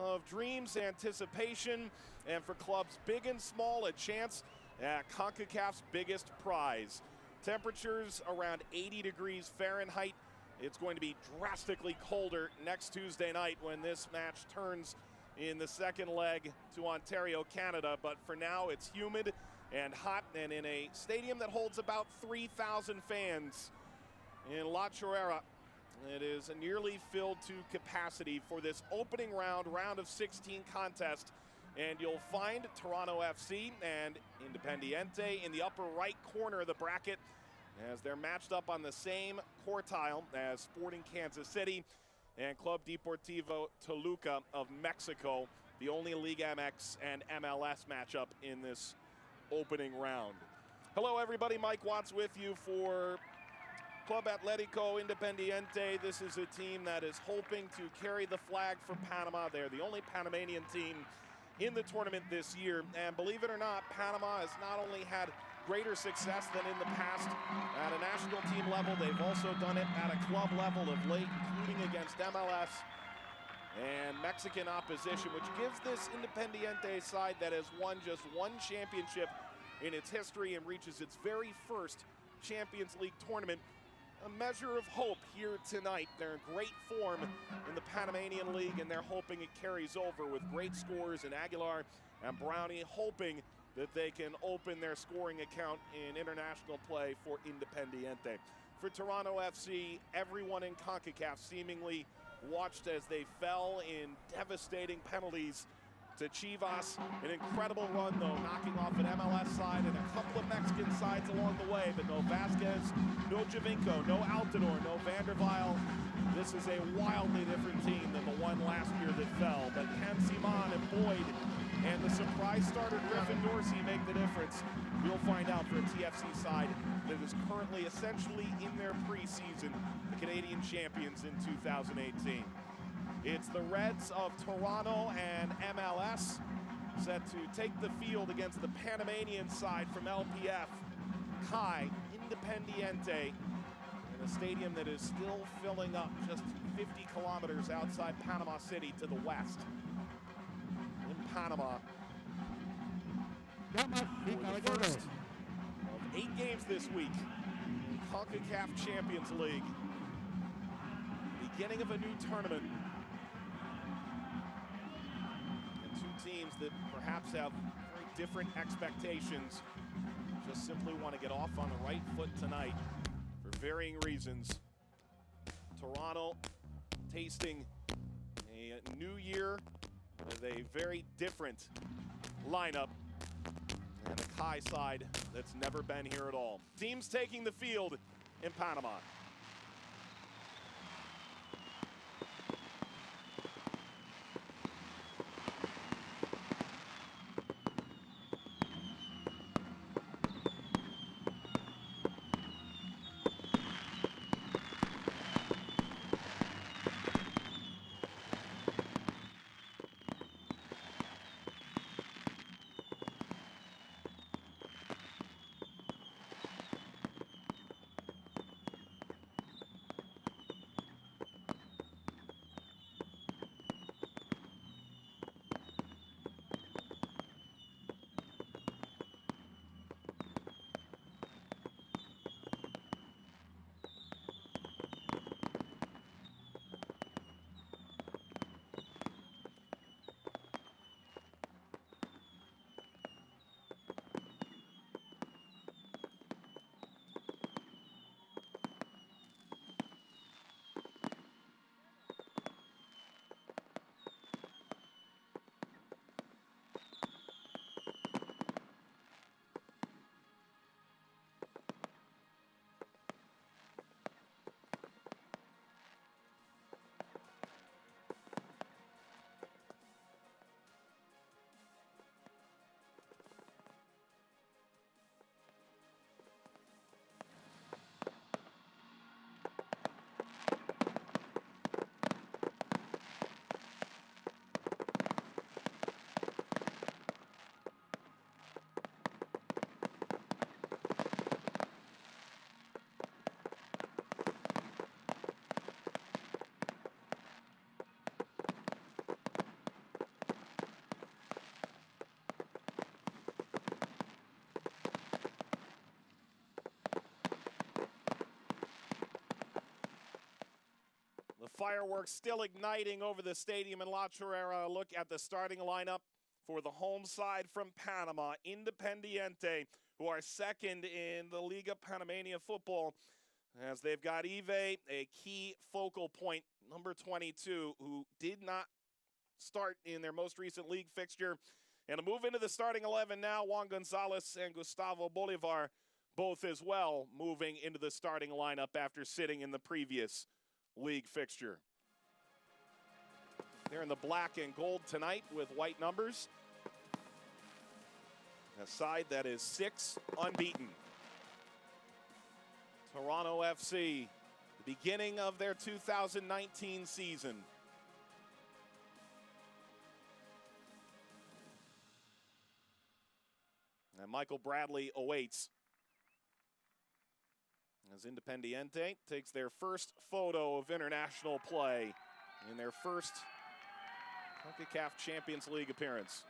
of dreams, anticipation, and for clubs big and small, a chance at CONCACAF's biggest prize. Temperatures around 80 degrees Fahrenheit. It's going to be drastically colder next Tuesday night when this match turns in the second leg to Ontario, Canada. But for now, it's humid and hot, and in a stadium that holds about 3,000 fans in La Chorrera, it is nearly filled to capacity for this opening round of 16 contest. And you'll find Toronto FC and Independiente in the upper right corner of the bracket, as they're matched up on the same quartile as Sporting Kansas City and Club Deportivo Toluca of Mexico, the only Liga MX and MLS matchup in this opening round. Hello everybody, Mike Watts with you for Club Atletico Independiente. This is a team that is hoping to carry the flag for Panama. They're the only Panamanian team in the tournament this year, and believe it or not, Panama has not only had greater success than in the past at a national team level, they've also done it at a club level of late, including against MLS and Mexican opposition, which gives this Independiente side that has won just one championship in its history and reaches its very first Champions League tournament a measure of hope here tonight. They're in great form in the Panamanian League, and they're hoping it carries over with great scores in Aguilar and Brownie, hoping that they can open their scoring account in international play for Independiente. For Toronto FC, everyone in CONCACAF seemingly watched as they fell in devastating penalties to Chivas. An incredible run, though, knocking off an MLS side and a couple of Mexican sides along the way, but no Vasquez, no Javinko, no Altidore, no Vanderweil. This is a wildly different team than the one last year that fell, but can Simon and Boyd and the surprise starter Griffin Dorsey make the difference? We'll find out for a TFC side that is currently essentially in their preseason, the Canadian champions in 2018. It's the Reds of Toronto and MLS set to take the field against the Panamanian side from LPF, CAI Independiente, in a stadium that is still filling up just 50 kilometers outside Panama City to the west. In Panama, for the first of 8 games this week in CONCACAF Champions League, beginning of a new tournament. Teams that perhaps have very different expectations just simply want to get off on the right foot tonight for varying reasons. Toronto tasting a new year with a very different lineup, and the CAI side that's never been here at all. Teams taking the field in Panama. fireworks still igniting over the stadium in La Chorrera. Look at the starting lineup for the home side from Panama, Independiente, who are second in the Liga Panamania football, as they've got Ive, a key focal point, number 22, who did not start in their most recent league fixture. And to move into the starting 11 now, Juan Gonzalez and Gustavo Bolivar, both as well, moving into the starting lineup after sitting in the previous league fixture. They're in the black and gold tonight with white numbers. A side that is 6 unbeaten. Toronto FC, the beginning of their 2019 season. And Michael Bradley awaits as Independiente takes their first photo of international play in their first Concacaf Champions League appearance.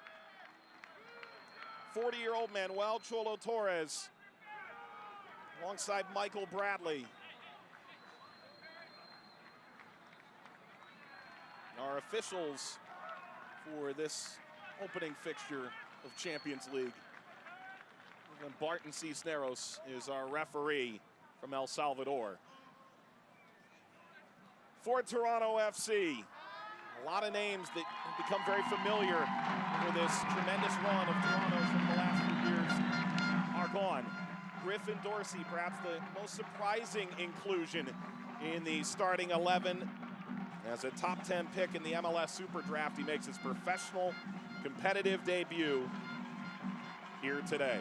40-year-old Manuel Cholo Torres alongside Michael Bradley. Our officials for this opening fixture of Champions League. And Barton Cisneros is our referee from El Salvador. For Toronto FC, a lot of names that have become very familiar for this tremendous run of Toronto's from the last few years are gone. Griffin Dorsey, perhaps the most surprising inclusion in the starting 11. As a top 10 pick in the MLS Super Draft, he makes his professional competitive debut here today.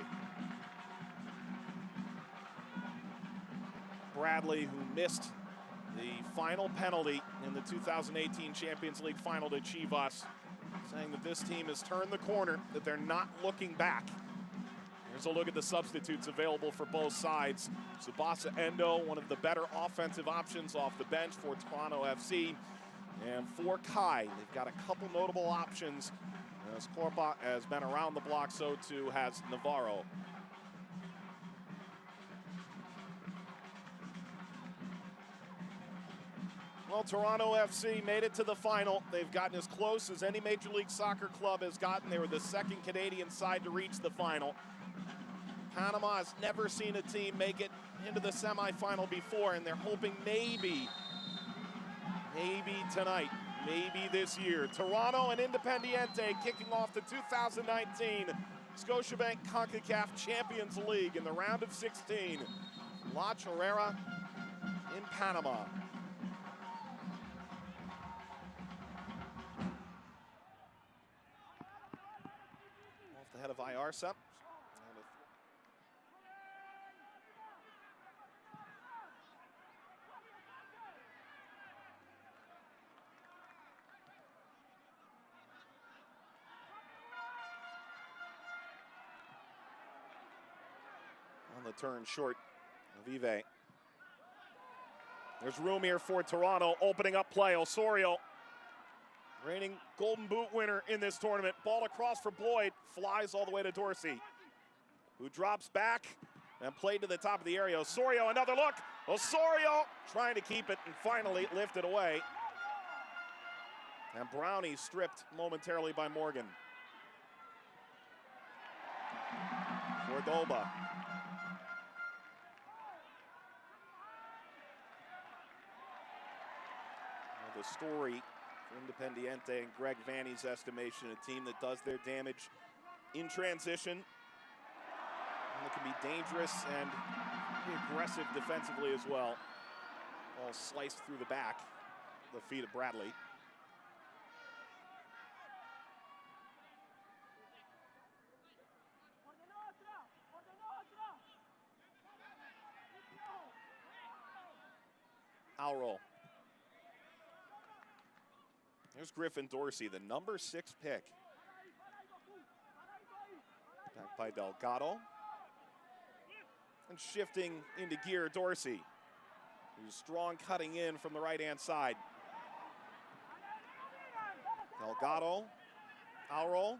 Bradley, who missed the final penalty in the 2018 Champions League final to Chivas, saying that this team has turned the corner, that they're not looking back. Here's a look at the substitutes available for both sides. Tsubasa Endo, one of the better offensive options off the bench for Toronto FC. And for Kai, they've got a couple notable options. As Corpa has been around the block, so too has Navarro. Well, Toronto FC made it to the final. They've gotten as close as any Major League Soccer club has gotten. They were the second Canadian side to reach the final. Panama has never seen a team make it into the semifinal before, and they're hoping maybe tonight, maybe this year. Toronto and Independiente kicking off the 2019 Scotiabank Concacaf Champions League in the round of 16. La Chorrera in Panama. Off the head of Ayarza. On the turn short of Ive. There's room here for Toronto, opening up play. Osorio, reigning Golden Boot winner in this tournament. Ball across for Boyd, flies all the way to Dorsey, who drops back and played to the top of the area. Osorio, another look. Osorio trying to keep it and finally lifted away. And Brownie stripped momentarily by Morgan. Cordoba. The story for Independiente and Greg Vanny's estimation, a team that does their damage in transition, and that can be dangerous and be aggressive defensively as well. All sliced through the back, the feet of Bradley. Alro. There's Griffin Dorsey, the number 6 pick. Back by Delgado. And shifting into gear, Dorsey, who's strong cutting in from the right-hand side. Delgado, Alro.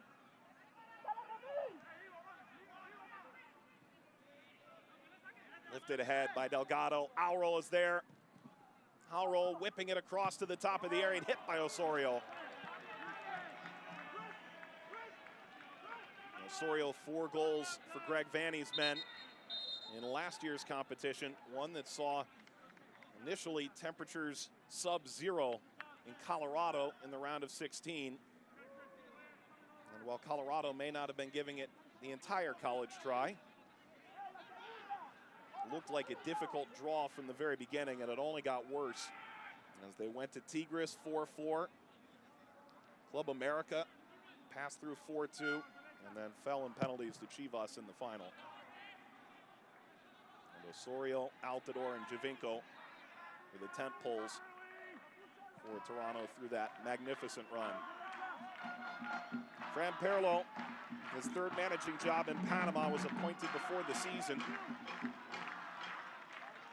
Lifted ahead by Delgado. Alro is there. Howrow whipping it across to the top of the area and hit by Osorio. Osorio, 4 goals for Greg Vanney's men in last year's competition, one that saw initially temperatures sub-zero in Colorado in the round of 16. And while Colorado may not have been giving it the entire college try, it looked like a difficult draw from the very beginning, and it only got worse as they went to Tigres 4-4. Club America passed through 4-2 and then fell in penalties to Chivas in the final. And Osorio, Altidore, and Javinko were the tent poles for Toronto through that magnificent run. Fran Perlo, his 3rd managing job in Panama, was appointed before the season.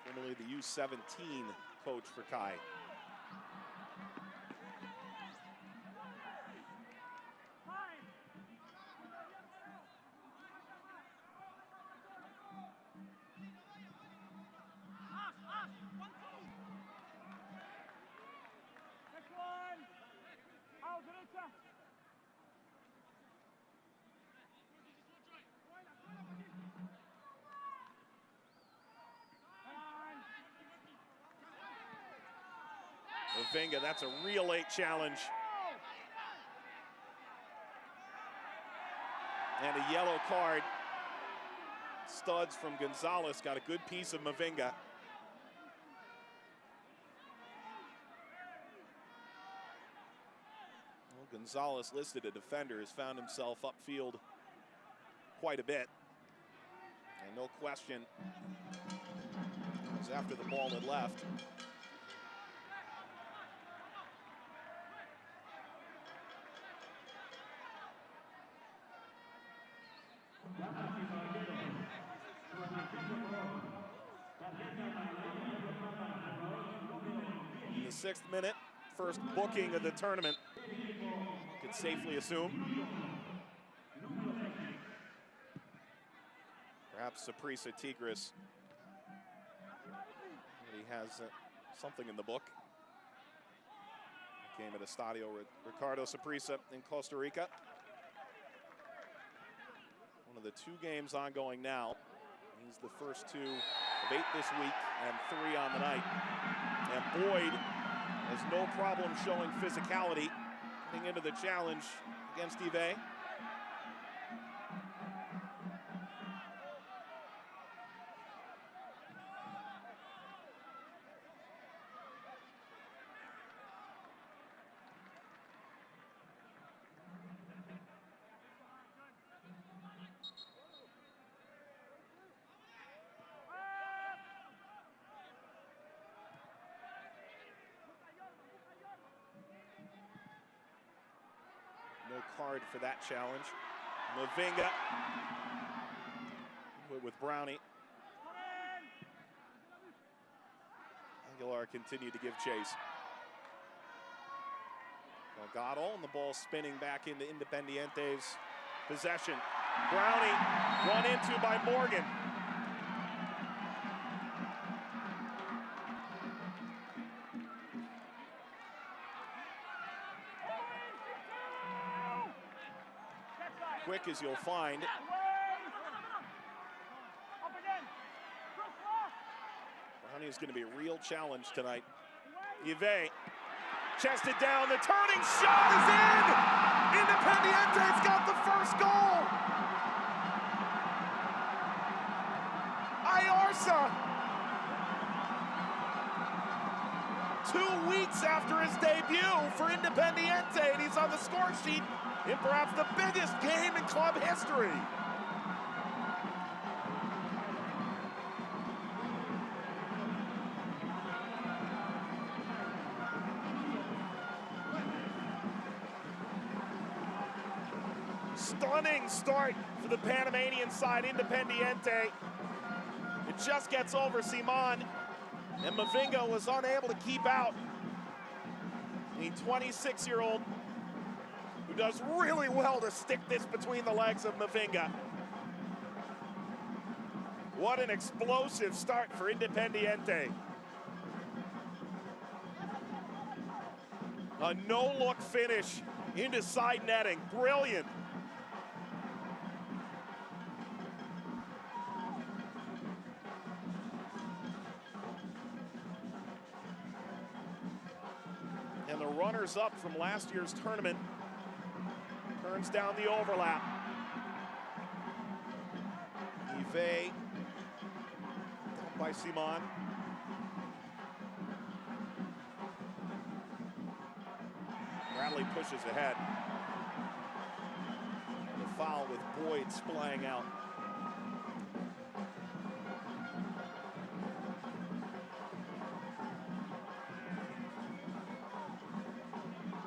Formerly the U17 coach for Kai. Mavinga, that's a real late challenge. And a yellow card. Studs from Gonzalez got a good piece of Mavinga. Well, Gonzalez, listed a defender, has found himself upfield quite a bit. And no question, it was after the ball had left. In the 6th minute, first booking of the tournament, could safely assume. Perhaps Saprissa Tigres. He has something in the book. Game at Estadio Ricardo Saprissa in Costa Rica. One of the 2 games ongoing now. He's the first 2 of 8 this week and 3 on the night. And Boyd has no problem showing physicality getting into the challenge against Yves. No card for that challenge. Mavinga with Brownie. Aguilar continued to give chase. Delgado and the ball spinning back into Independiente's possession. Brownie run into by Morgan. Quick as you'll find. Brownie is going to be a real challenge tonight. Yves chested down, the turning shot is in! Independiente's got the first goal! Ayarza! 2 weeks after his debut for Independiente, and he's on the score sheet in perhaps the biggest game in club history. Stunning start for the Panamanian side, Independiente. It just gets over Simon, and Mavinga was unable to keep out. The 26-year-old who does really well to stick this between the legs of Mavinga. What an explosive start for Independiente. A no-look finish into side netting. Brilliant. And the runners-up from last year's tournament turns down the overlap. Yves by Simon. Bradley pushes ahead. And the foul with Boyd splaying out.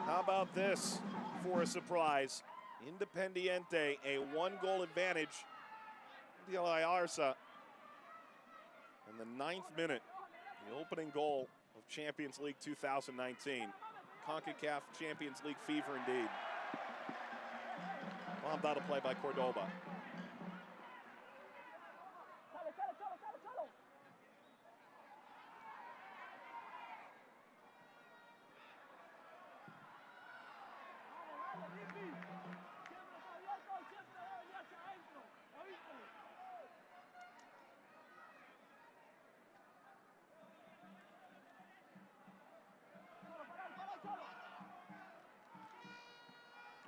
How about this for a surprise? Independiente, a one-goal advantage. De La Arza. In the 9th minute, the opening goal of Champions League 2019. Concacaf Champions League fever indeed. Bombed out of play by Cordoba.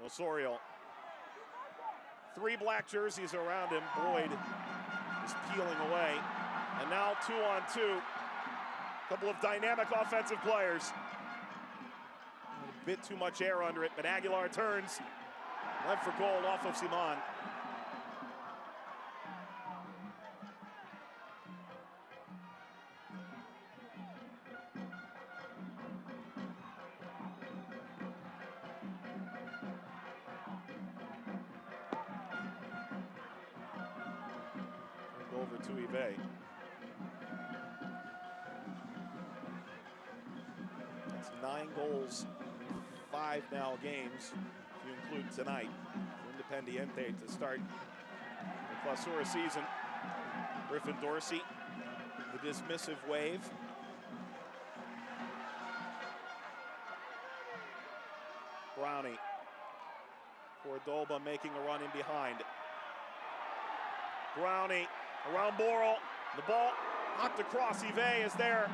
Osorio. 3 black jerseys around him. Boyd is peeling away. And now 2-on-2. A couple of dynamic offensive players. A bit too much air under it, but Aguilar turns. Went for goal off of Simon. Over to Yves. That's 9 goals, 5 now games, if you include tonight. Independiente to start the Clausura season. Griffin Dorsey, the dismissive wave. Brownie. Cordoba making a run in behind. Brownie around Borrell. The ball knocked across. Yves is there.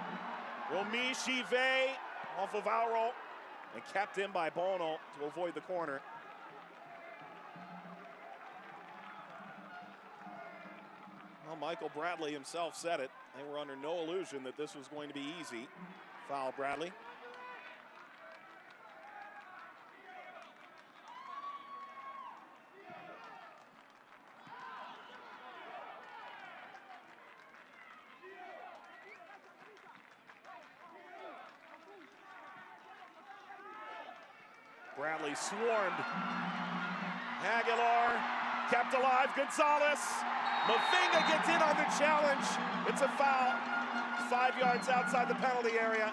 Romish Yves off of Auro and kept in by Bono to avoid the corner. Well, Michael Bradley himself said it. They were under no illusion that this was going to be easy. Foul, Bradley. Bradley swarmed. Aguilar kept alive. Gonzalez. Mavinga gets in on the challenge. It's a foul. 5 yards outside the penalty area.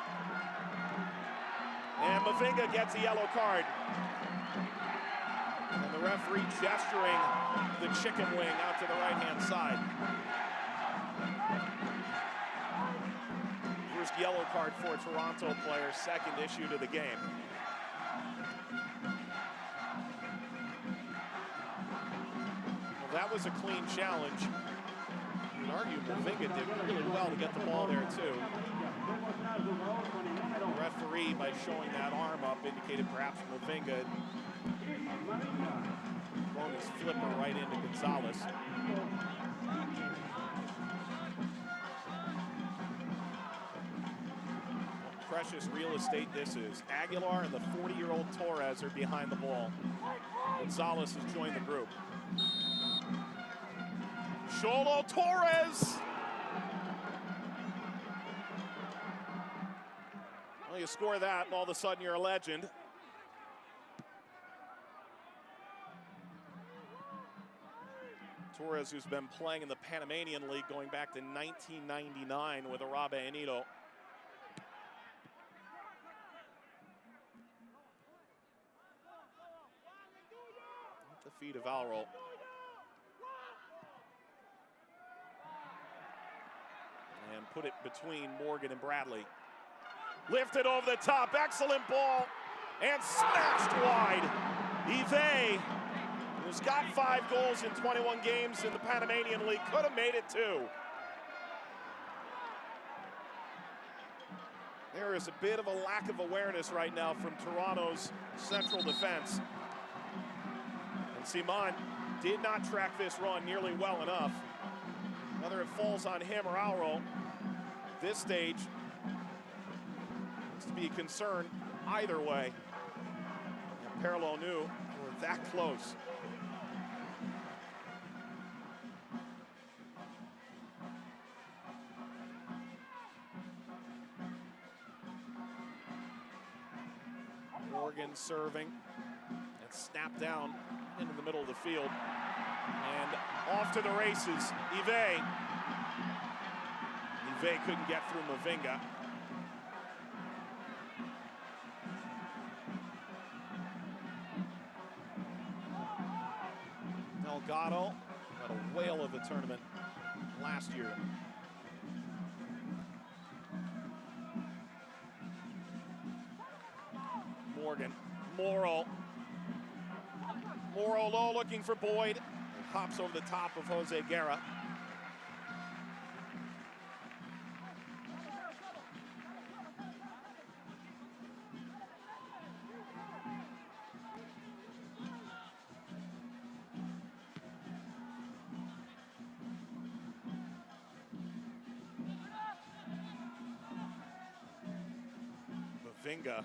And Mavinga gets a yellow card. And the referee gesturing the chicken wing out to the right-hand side. First yellow card for a Toronto player, second issue to the game. That was a clean challenge. You can argue Mavinga did really well to get the ball there too. The referee, by showing that arm up, indicated perhaps Mavinga throwing his flipper right into Gonzalez. Precious real estate this is. Aguilar and the 40-year-old Torres are behind the ball. Gonzalez has joined the group. Cholo Torres. Well, you score that and all of a sudden you're a legend. Torres, who's been playing in the Panamanian League going back to 1999 with Arabe Enito. At the feet of Alro. And put it between Morgan and Bradley. Lifted over the top, excellent ball. and smashed wide. Yves, who's got 5 goals in 21 games in the Panamanian League, could have made it 2. There is a bit of a lack of awareness right now from Toronto's central defense. And Simon did not track this run nearly well enough. Whether it falls on him or Auro, this stage looks to be a concern either way. And Perlo knew we're that close. Morgan serving and snapped down into the middle of the field. And off to the races, Yves. Yves couldn't get through Mavinga. Delgado had a whale of a tournament last year. Morgan, Morrow low looking for Boyd. Hops over the top of Jose Guerra. Mavinga.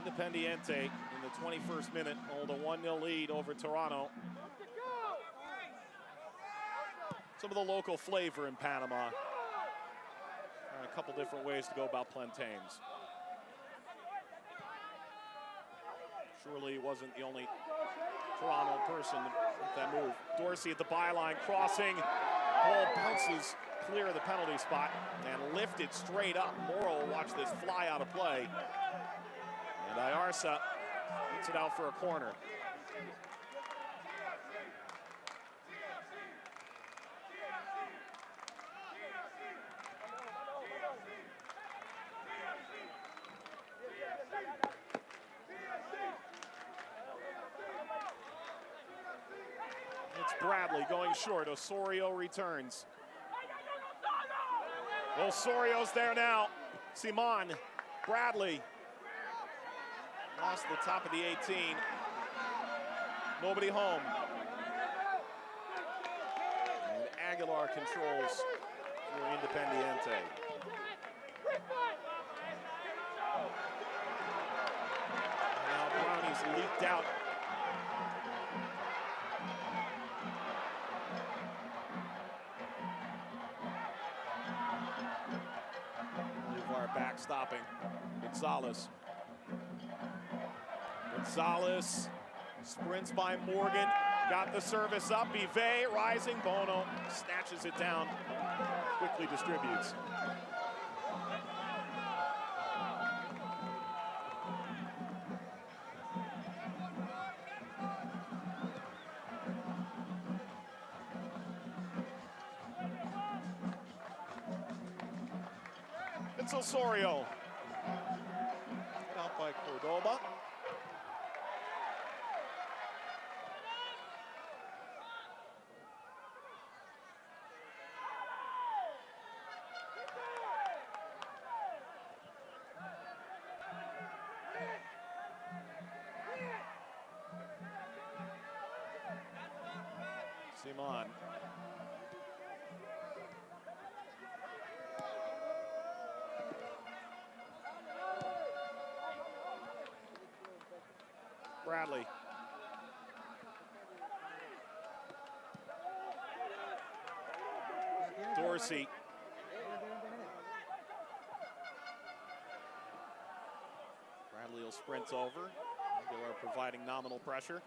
Independiente in the 21st minute hold a 1-0 lead over Toronto. Some of the local flavor in Panama. A couple different ways to go about plantains. Surely he wasn't the only Toronto person with that move. Dorsey at the byline, crossing. Ball bounces clear of the penalty spot and lifted straight up. Morrow watched this fly out of play. And Ayarza gets it out for a corner. It's Bradley going short. Osorio returns. Osorio's there now. Simon, Bradley. Lost the top of the 18. Nobody home. And Aguilar controls for Independiente. Now Brownie's leaked out. Levar backstopping. Gonzalez. Gonzalez sprints by Morgan, got the service up. Yves rising, Bono snatches it down, quickly distributes. It's Osorio. Out by Cordoba. Simon. Bradley. Dorsey. Bradley will sprint over. Aguilar providing nominal pressure.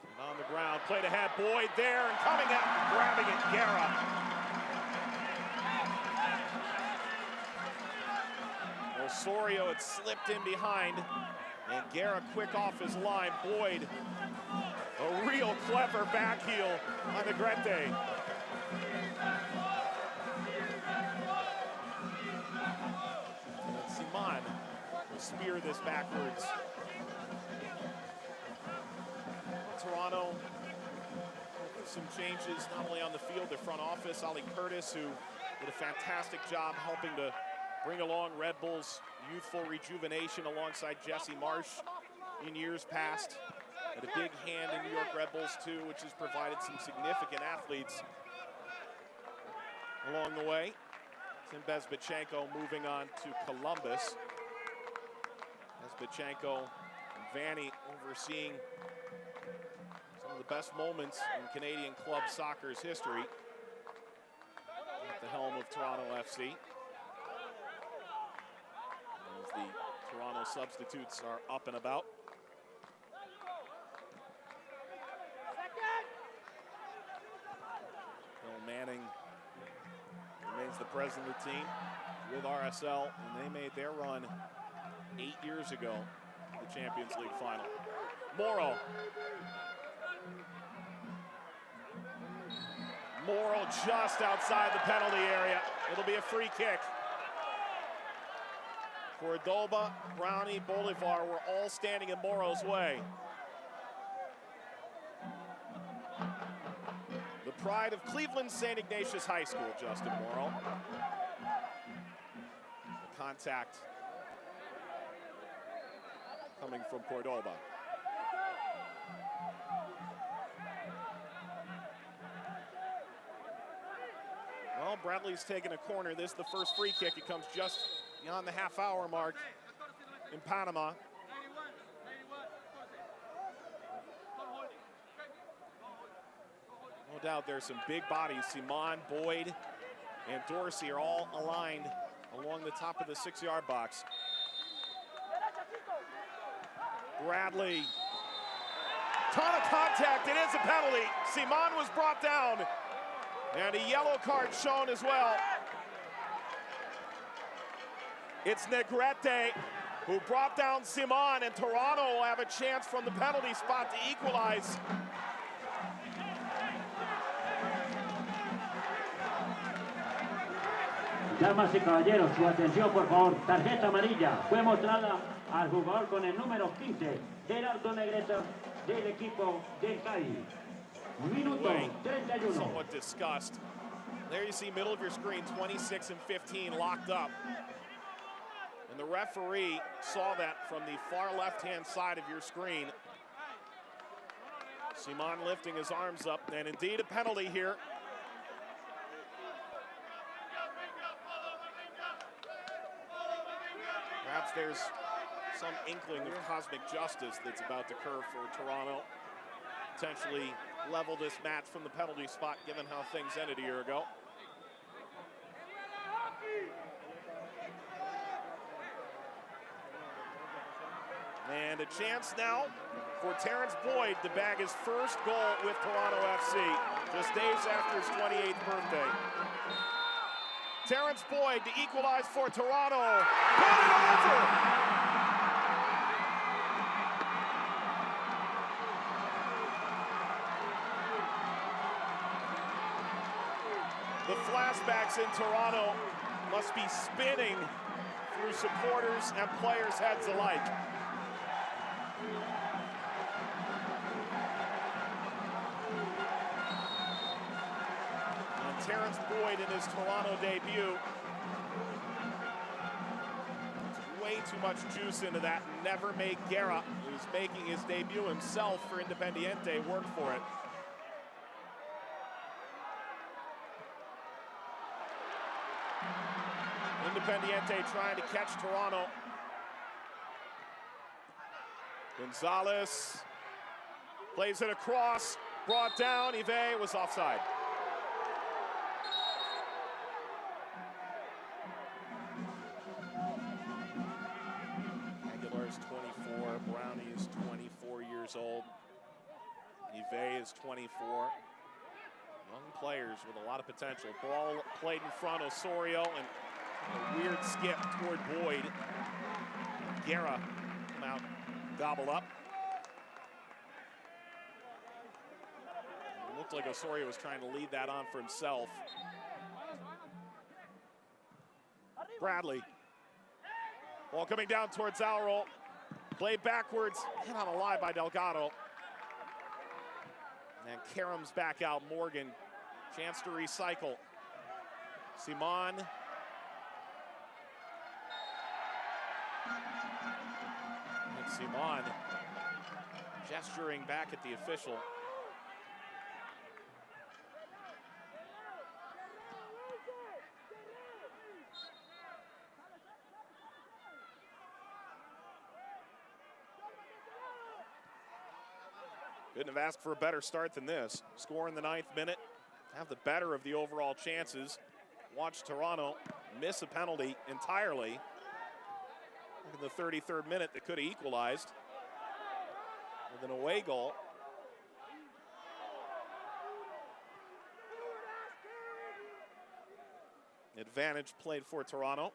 And on the ground, played ahead, Boyd there, and coming out and grabbing it, Guerra. Osorio had slipped in behind, and Guerra quick off his line. Boyd, a real clever back heel on Negrete. spear this backwards. Toronto, some changes not only on the field, their front office. Ali Curtis, who did a fantastic job helping to bring along Red Bull's youthful rejuvenation alongside Jesse Marsh in years past. Had a big hand in New York Red Bulls too, which has provided some significant athletes along the way. Tim Bezbatchenko moving on to Columbus. Bezbatchenko and Vanny overseeing some of the best moments in Canadian club soccer's history at the helm of Toronto FC. As the Toronto substitutes are up and about. Bill Manning remains the president of the team with RSL, and they made their run 8 years ago, the Champions League final. Morrow. Morrow just outside the penalty area. It'll be a free kick. Cordoba, Brownie, Bolivar were all standing in Morrow's way. The pride of Cleveland St. Ignatius High School, Justin Morrow. The contact coming from Cordoba. Well, Bradley's taking a corner. This is the first free kick. It comes just beyond the half-hour mark in Panama. No doubt there's some big bodies. Simon, Boyd, and Dorsey are all aligned along the top of the 6-yard box. Bradley. Ton of contact. It is a penalty. Simon was brought down. And a yellow card shown as well. It's Negrete who brought down Simon, and Toronto will have a chance from the penalty spot to equalize. Damas y caballeros, su atención por favor. Tarjeta amarilla fue mostrada al jugador con el número 15, Gerardo Negrete, del equipo del Cádiz. Minuto 31. Somewhat discussed. There you see middle of your screen, 26 and 15 locked up. And the referee saw that from the far left-hand side of your screen. Simon lifting his arms up, and indeed a penalty here. Perhaps there's some inkling of cosmic justice that's about to occur for Toronto. Potentially level this match from the penalty spot, given how things ended a year ago. And a chance now for Terrence Boyd to bag his first goal with Toronto FC, just days after his 28th birthday. Terrence Boyd to equalize for Toronto. Put it over! The flashbacks in Toronto must be spinning through supporters and players' heads alike. And Terrence Boyd in his Toronto debut. Way too much juice into that. Never made Guerra, who's making his debut himself for Independiente, work for it. Independiente trying to catch Toronto. Gonzalez plays it across, brought down. Yves was offside. Aguilar's 24, Brownie is 24 years old. Yves is 24. Young players with a lot of potential. Ball played in front of Osorio, and a weird skip toward Boyd. Guerra come out, gobbled up. It looked like Osorio was trying to lead that on for himself. Bradley. Ball coming down towards Alro. Play backwards, hit on a lie by Delgado. And Karam's back out, Morgan. Chance to recycle. Simon. And Simon gesturing back at the official. Couldn't have asked for a better start than this. Score in the 9th minute, have the better of the overall chances. Watch Toronto miss a penalty entirely. In the 33rd minute, that could have equalized with an away goal. Advantage played for Toronto.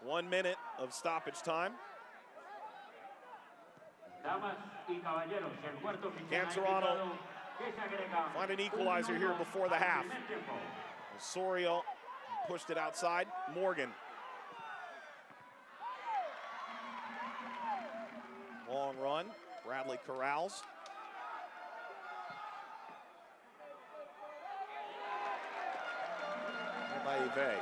1 minute of stoppage time. Can Toronto find an equalizer here before the half? Osorio pushed it outside. Morgan. Long run. Bradley corrals. And by Yve.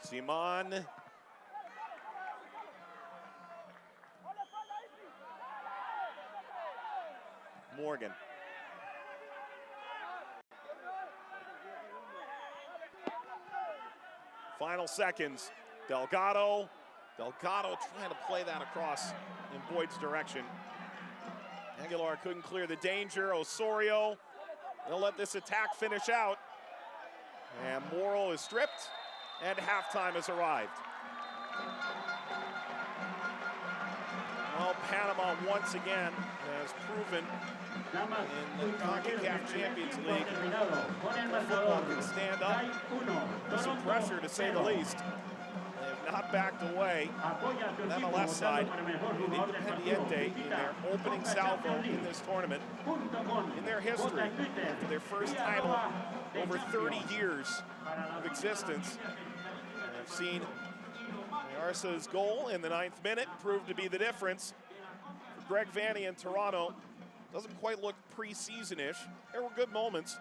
Simon. Morgan. Final seconds. Delgado. Delgado trying to play that across in Boyd's direction. Aguilar couldn't clear the danger. Osorio. They'll let this attack finish out. And Morrill is stripped. And halftime has arrived. Well, Panama once again has proven in the Concacaf Champions League that football can stand up to some pressure, to say the least. They have not backed away. MLS side, Independiente, in their opening salvo in this tournament, in their history, after their first title over 30 years of existence. I've seen Ayarsa's goal in the 9th minute proved to be the difference. For Greg Vanney in Toronto, doesn't quite look preseason-ish. There were good moments,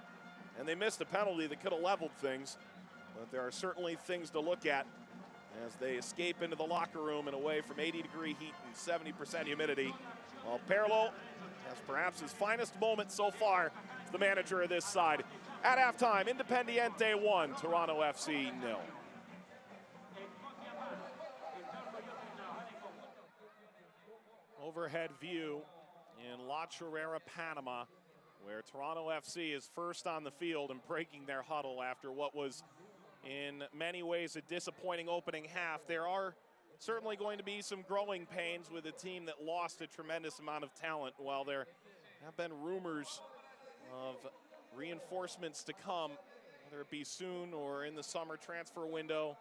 and they missed a penalty that could have leveled things. But there are certainly things to look at as they escape into the locker room and away from 80-degree heat and 70% humidity. While Perlo has perhaps his finest moment so far as the manager of this side. At halftime, Independiente 1, Toronto FC 0. Overhead view in La Chorrera, Panama, where Toronto FC is first on the field and breaking their huddle after what was in many ways a disappointing opening half. There are certainly going to be some growing pains with a team that lost a tremendous amount of talent, while there have been rumors of reinforcements to come, whether it be soon or in the summer transfer window.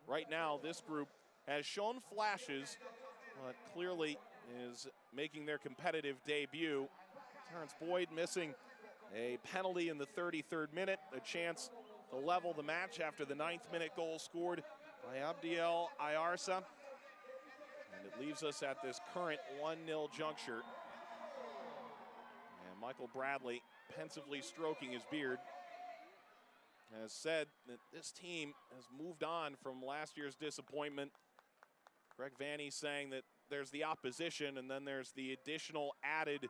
Right now, this group has shown flashes, but clearly is making their competitive debut. Terrence Boyd missing a penalty in the 33rd minute, a chance to level the match after the 9th minute goal scored by Abdiel Ayarsa. And it leaves us at this current 1-0 juncture. And Michael Bradley, pensively stroking his beard, has said that this team has moved on from last year's disappointment. Greg Vanney saying that there's the opposition, and then there's the additional added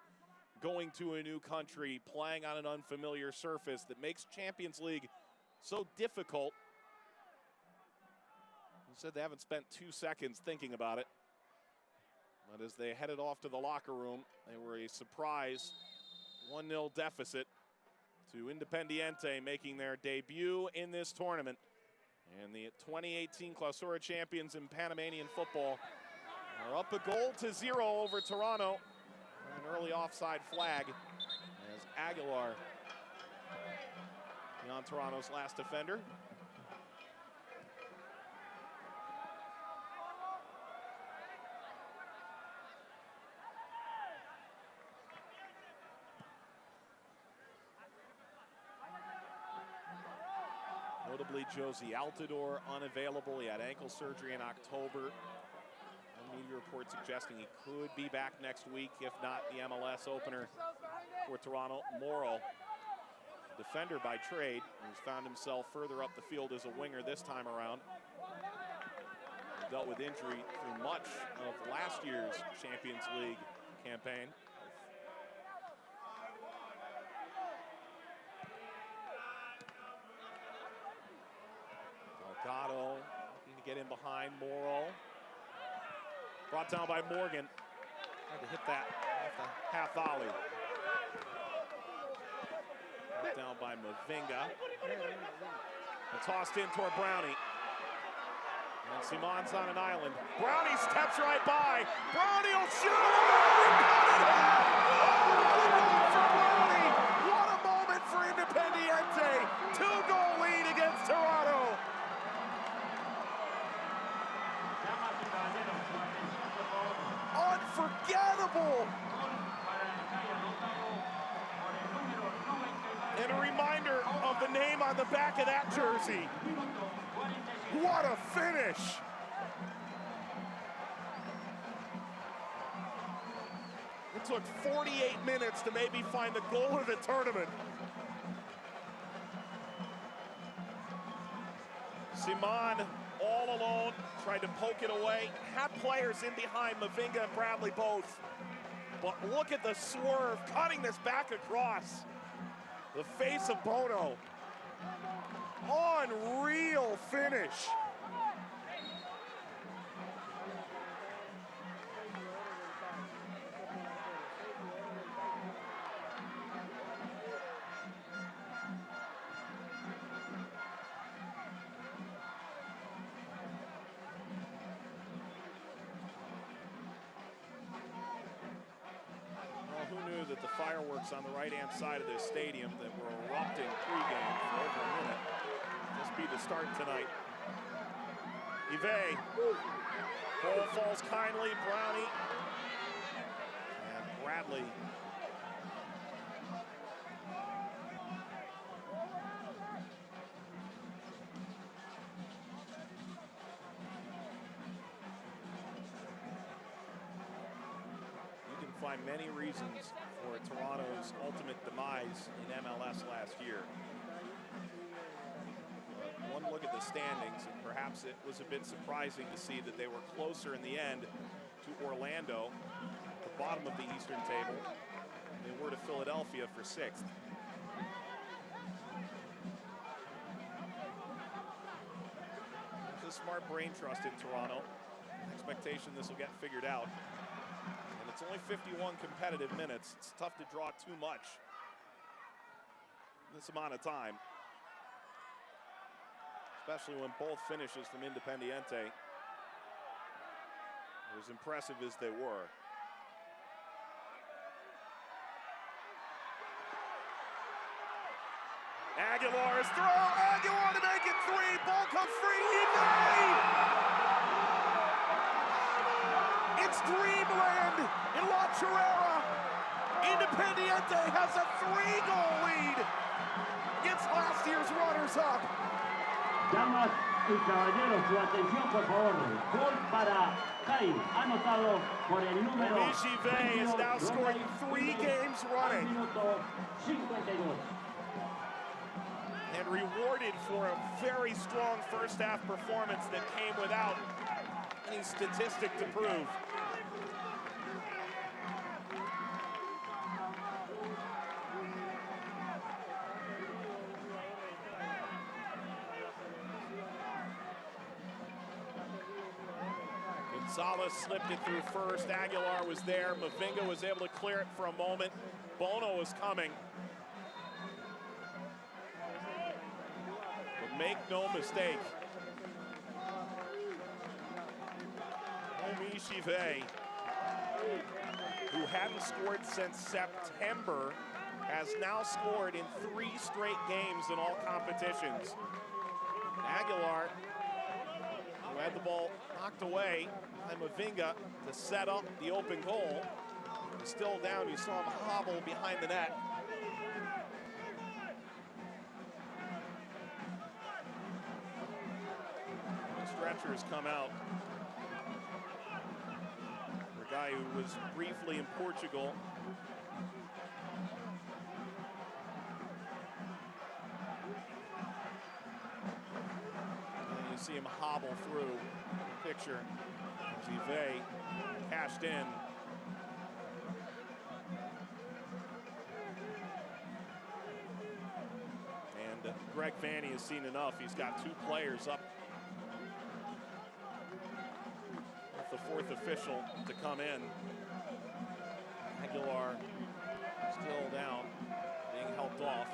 going to a new country, playing on an unfamiliar surface that makes Champions League so difficult. He said they haven't spent 2 seconds thinking about it. But as they headed off to the locker room, they were a surprise 1-0 deficit to Independiente, making their debut in this tournament. And the 2018 Clausura champions in Panamanian football are up 1-0 over Toronto. An early offside flag as Aguilar, beyond Toronto's last defender. Reportedly, Josie Altidore unavailable. He had ankle surgery in October. One media report suggesting he could be back next week, if not the MLS opener for Toronto. Morrill, a defender by trade, who's found himself further up the field as a winger this time around. He dealt with injury through much of last year's Champions League campaign. Delgado looking to get in behind Morrill. Brought down by Morgan. Tried to hit that off the half volley. Brought down by Mavinga. And tossed in toward Brownie. And Simon's on an island. Brownie steps right by. Brownie will shoot. What a moment for Independiente. 2-goal lead against Toronto. Unforgettable. And a reminder of the name on the back of that jersey. What a finish. It took 48 minutes to maybe find the goal of the tournament. Simon all alone, tried to poke it away. Had players in behind, Mavinga and Bradley both. But look at the swerve, cutting this back across. The face of Bono. Unreal finish. Who knew that the fireworks on the right-hand side of this stadium that were erupting pregame for over a minute just be the start tonight. Yve. Ball falls kindly. Brownie. And Bradley. Find many reasons for Toronto's ultimate demise in MLS last year. One look at the standings, and perhaps it was a bit surprising to see that they were closer in the end to Orlando, at the bottom of the Eastern table, than they were to Philadelphia for 6th. There's a smart brain trust in Toronto. Expectation this will get figured out. It's only 51 competitive minutes. It's tough to draw too much in this amount of time, especially when both finishes from Independiente are as impressive as they were. Aguilar's throw. Aguilar to make it 3. Ball comes free. It's dreamland in La Chorrera. Independiente has a 3-goal lead against last year's runners-up. Damas y caballeros, su atención por favor. Gol para CAI, anotado por el número Yve has now scored 3 games running. Minuto 52. And rewarded for a very strong first-half performance that came without any statistic to prove. Gonzalez slipped it through first. Aguilar was there. Mavinga was able to clear it for a moment. Bono was coming. But make no mistake, Yve, who hadn't scored since September, has now scored in 3 straight games in all competitions. Aguilar, who had the ball knocked away by Mavinga to set up the open goal, is still down. You saw him hobble behind the net. stretchers come out. For a guy who was briefly in Portugal. And you see him hobble through the picture. Givet cashed in. And Greg Vanny has seen enough. He's got 2 players up. The 4th official to come in. Aguilar still down, being helped off.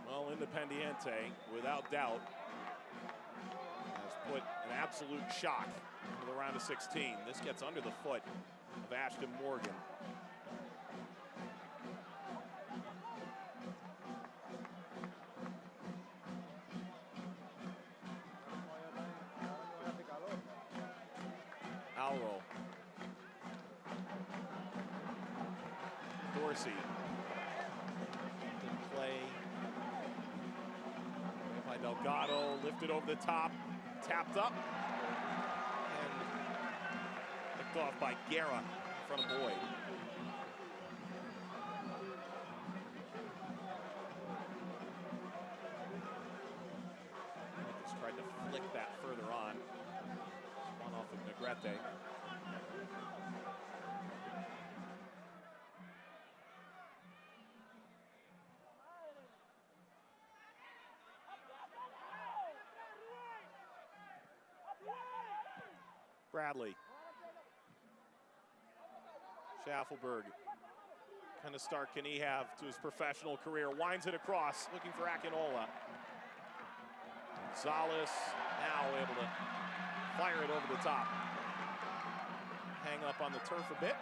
Well, Independiente, without doubt, has put an absolute shock into the round of 16. This gets under the foot of Ashton Morgan. Alro. Dorsey. Didn't play. By Delgado, lifted over the top, tapped up. Off by Guerra in front of Boyd. Just tried to flick that further on. One off of Negrete. Bradley. Schaffelberg, kind of start can he have to his professional career? Winds it across, looking for Akinola. Gonzalez now able to fire it over the top. Hang up on the turf a bit.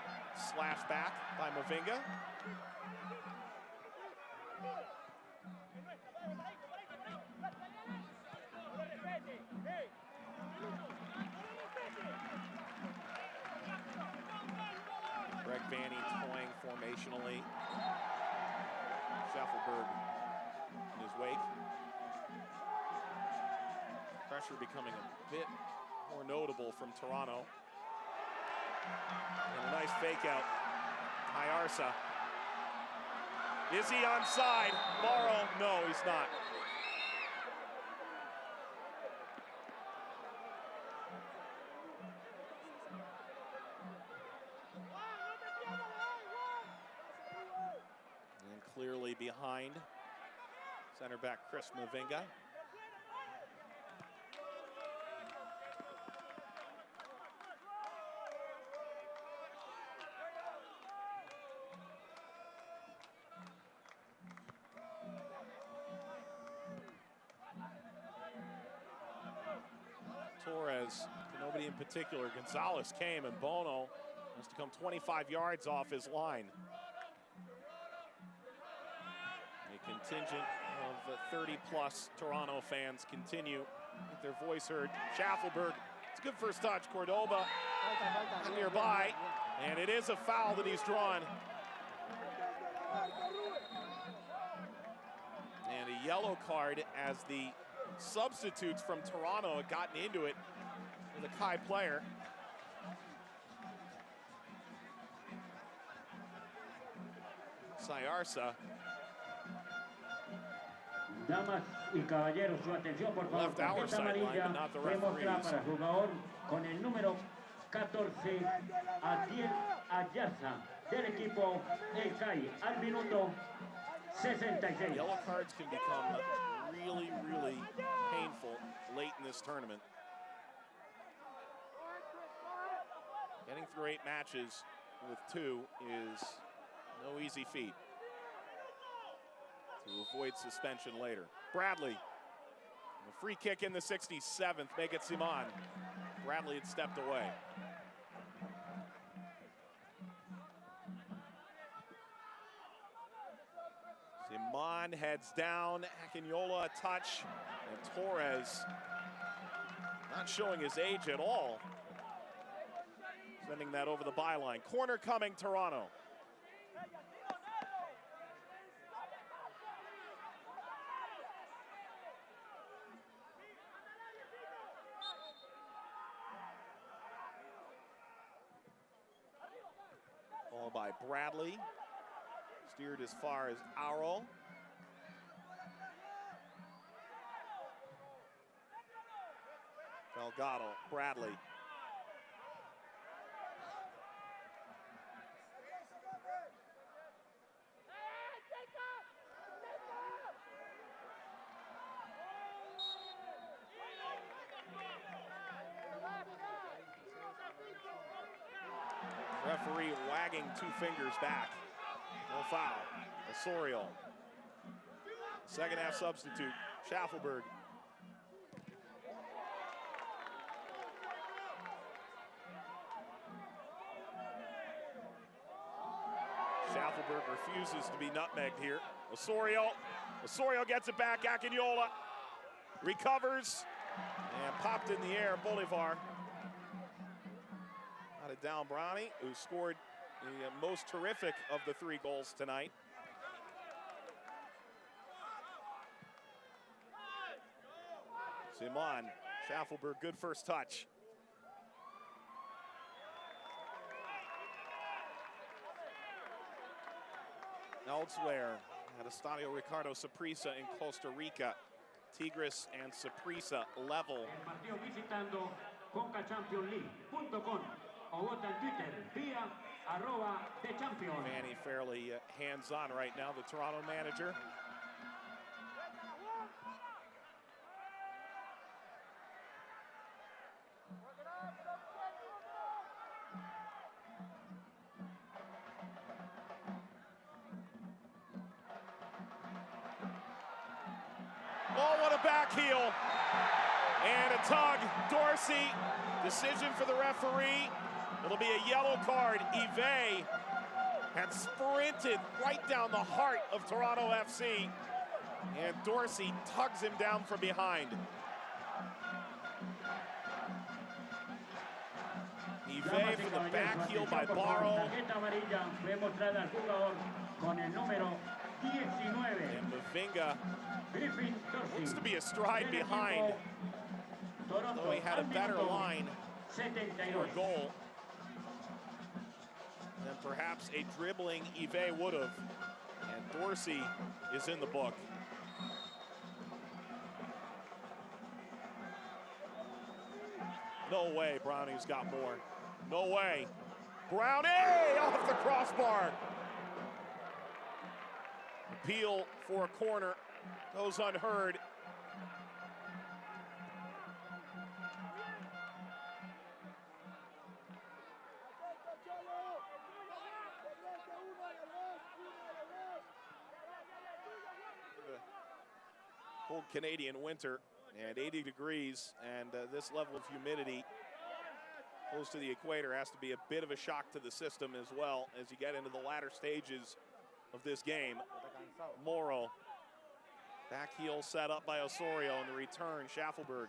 Slash back by Mavinga. Greg Vanny toying formationally. Schaffelberg in his wake. Pressure becoming a bit more notable from Toronto. And a nice fake out. Ayarza. Is he onside? Morrow, no, he's not. Clearly behind center back Chris Mavinga. Torres, nobody in particular. Gonzalez came and Bono has to come 25 yards off his line. Contingent of 30-plus Toronto fans continue to get their voice heard. Schaffelberg, it's a good first touch. Cordoba nearby, and it is a foul that he's drawn. And a yellow card as the substitutes from Toronto had gotten into it with a Kai player. Ayarza. Damas y caballeros, su atención por favor. Tarjeta amarilla fue mostrada para el jugador con el número 14, Adiel Ayarza, del equipo El CAI, al minuto 66. Yellow cards can become really, really painful late in this tournament. Getting through 8 matches with 2 is no easy feat. To avoid suspension later. Bradley, a free kick in the 67th, make it Simon. Bradley had stepped away. Simon heads down, Akinola a touch, and Torres not showing his age at all. sending that over the byline. Corner coming, Toronto. Ball by Bradley. Steered as far as Auro. Delgado, Bradley. Referee wagging 2 fingers back. No foul. Osorio. Second half substitute, Schaffelberg. Schaffelberg refuses to be nutmegged here. Osorio gets it back. Akinola recovers and popped in the air. Bolivar. Got it down Brownie, who scored the most terrific of the 3 goals tonight. Simon, Schaffelberg, good first touch. Elsewhere, at Estadio Ricardo Saprissa in Costa Rica. Tigres and Saprissa level. Partido visitando CONCACHAMPIONLEAGUE.com o vota en Twitter vía @TheChampion. Manny fairly hands-on right now, the Toronto manager. Oh, what a back heel. And a tug. Dorsey, decision for the referee. It'll be a yellow card. Yve had sprinted right down the heart of Toronto FC. And Dorsey tugs him down from behind. Yve for the back heel by Barrow. And Mavinga looks to be a stride behind, though he had a better line for a goal than perhaps a dribbling Yve would have. And Dorsey is in the book. No way Brownie's got more. No way. Brownie off the crossbar. Appeal for a corner goes unheard. The cold Canadian winter and 80 degrees, and this level of humidity close to the equator has to be a bit of a shock to the system as well as you get into the latter stages of this game. Moro, back heel set up by Osorio, and the return, Schaffelberg.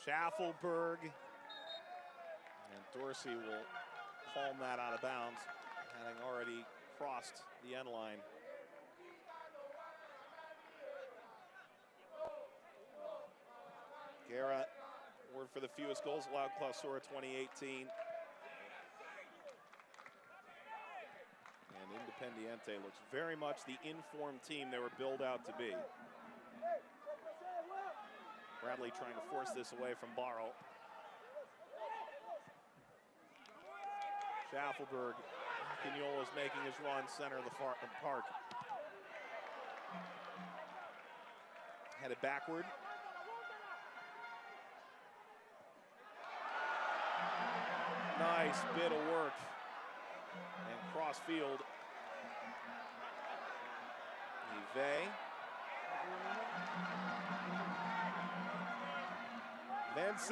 Schaffelberg, and Dorsey will palm that out of bounds, having already crossed the end line. Guerra, award for the fewest goals allowed Clausura 2018. And Independiente looks very much the informed team they were billed out to be. Bradley trying to force this away from Barrow. Schaffelberg, Quinola is making his run center of the park. Headed backward. Nice bit of work. And cross field. Yve. Vence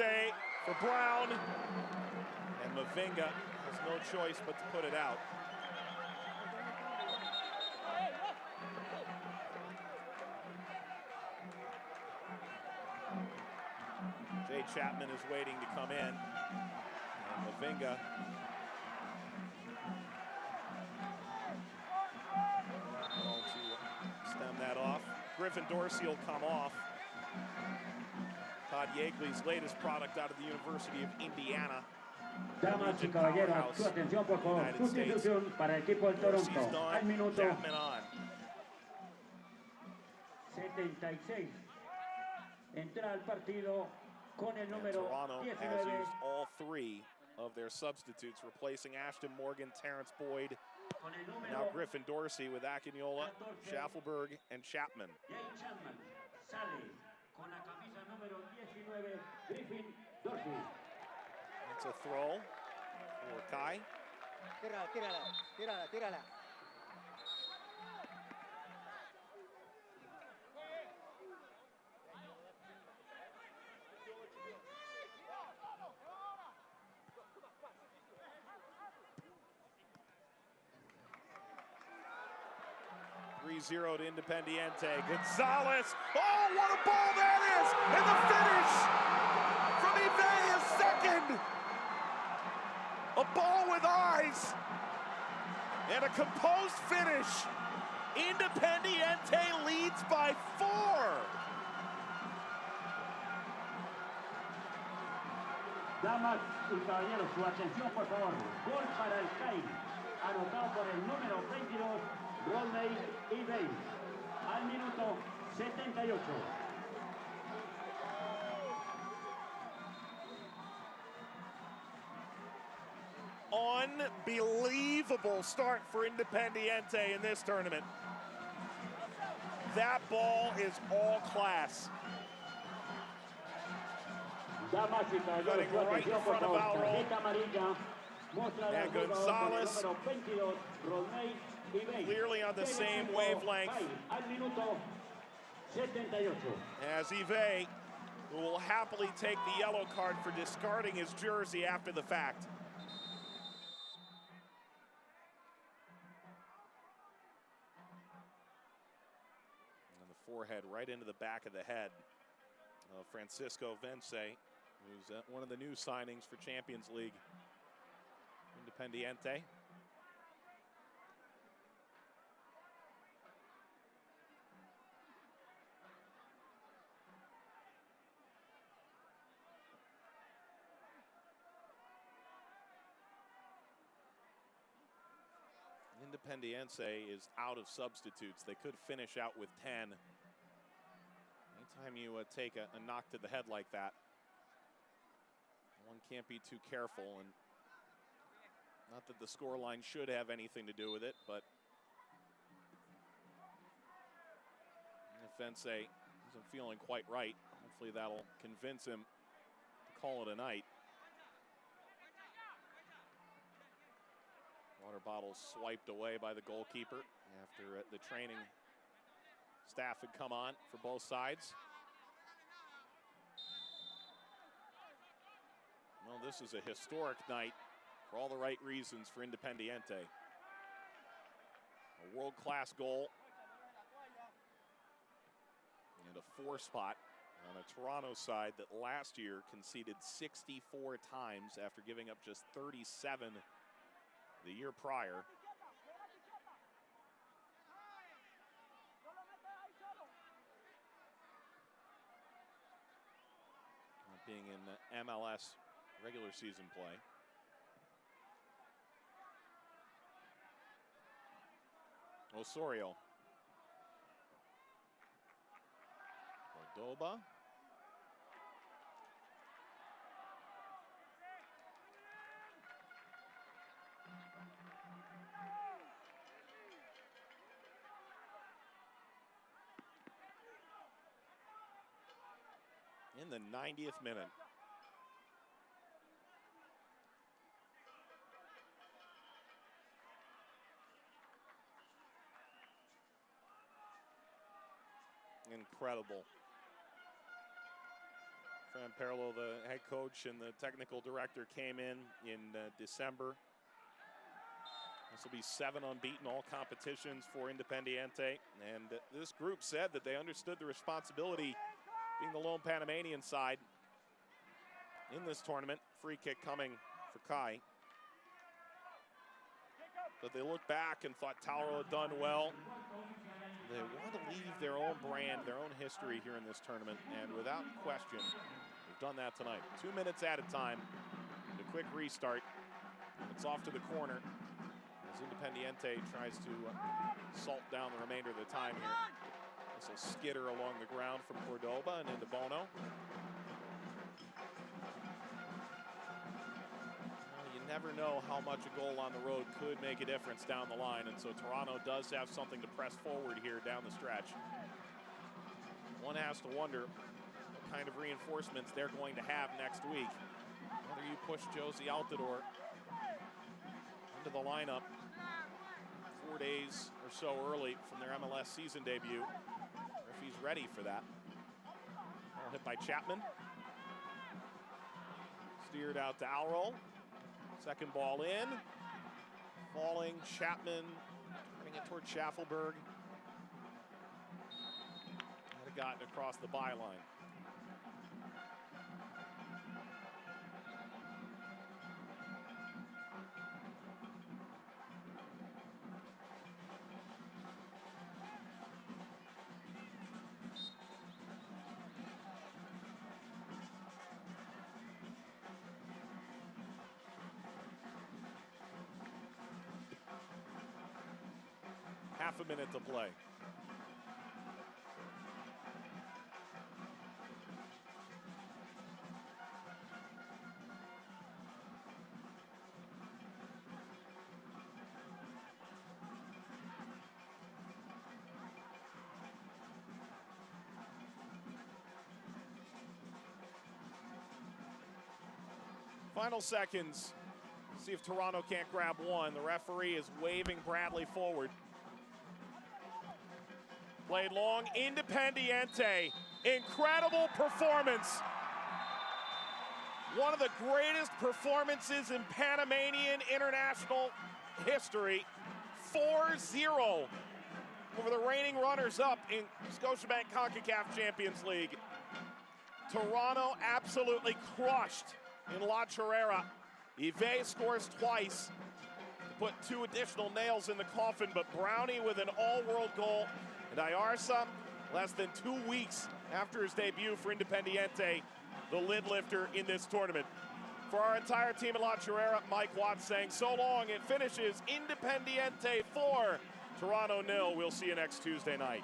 for Brown. Mavinga has no choice but to put it out. Jay Chapman is waiting to come in. And Mavinga to stem that off. Griffin Dorsey will come off. Todd Yeagley's latest product out of the University of Indiana. Damas y caballeros, su atención por favor. Sustitución para el equipo del Toronto. Al minuto Chapman on. 76. Entra al partido con el And número Toronto has 19. used all three of their substitutes, replacing Ashton Morgan, Terrence Boyd, Con el and now número Griffin Dorsey with Akinola, Schaffelberg, and Chapman. Jay Chapman sale con la camisa número 19, Griffin Dorsey. It's a throw for Kai. Tírala. 3-0 to Independiente. Gonzalez. Oh, what a ball that is! And the finish from Ive is second. A ball with eyes. And a composed finish. Independiente leads by 4. Damas y caballeros, su atención por favor. Gol para el CAI, anotado por el número 22, Rodney Ibey, al minuto 78. Unbelievable start for Independiente in this tournament. That ball is all class. Damas y caballeros, su atención por favor. Tarjeta amarilla. Muestra And Gonzalez número 22, Rodney Ibey. clearly on the same wavelength al minuto 78. as Ive, who will happily take the yellow card for discarding his jersey after the fact. And the forehead right into the back of the head of Francisco Vence, who's one of the new signings for Champions League. Independiente. Independiente is out of substitutes. They could finish out with 10. Anytime you take a knock to the head like that, one can't be too careful. And not that the scoreline should have anything to do with it, but if Vence isn't feeling quite right, hopefully that'll convince him to call it a night. Water bottle swiped away by the goalkeeper after the training staff had come on for both sides. Well, this is a historic night for all the right reasons for Independiente. A world-class goal and a 4 spot on a Toronto side that last year conceded 64 times after giving up just 37 the year prior. Being in MLS regular season play. Osorio. Cordoba. In the 90th minute. Incredible. Fran Perlo, the head coach and the technical director, came in December. This will be 7 unbeaten all competitions for Independiente. And this group said that they understood the responsibility being the lone Panamanian side in this tournament. Free kick coming for Kai. But they looked back and thought Tauro had done well. They want to leave their own brand, their own history here in this tournament. And without question, they've done that tonight. 2 minutes at a time. A quick restart. It's off to the corner as Independiente tries to salt down the remainder of the time here. This will skitter along the ground from Cordoba and into Bono. You never know how much a goal on the road could make a difference down the line, and so Toronto does have something to press forward here down the stretch. One has to wonder what kind of reinforcements they're going to have next week. Whether you push Josie Altidore into the lineup 4 days or so early from their MLS season debut, or if he's ready for that. Ball hit by Chapman. Steered out to Alro. Second ball in. Falling Chapman, turning it toward Schaffelberg. Might have gotten across the byline. Half a minute to play. Final seconds. See if Toronto can't grab one. The referee is waving Bradley forward. Played long, Independiente. Incredible performance. One of the greatest performances in Panamanian international history. 4-0 over the reigning runners-up in Scotiabank Concacaf Champions League. Toronto absolutely crushed in La Chorrera. Ive scores twice to put 2 additional nails in the coffin, but Brownie with an all-world goal. And Ayarza, less than 2 weeks after his debut for Independiente, the lid lifter in this tournament. For our entire team at La Chorrera, Mike Watts saying so long. It finishes Independiente 4, Toronto 0. We'll see you next Tuesday night.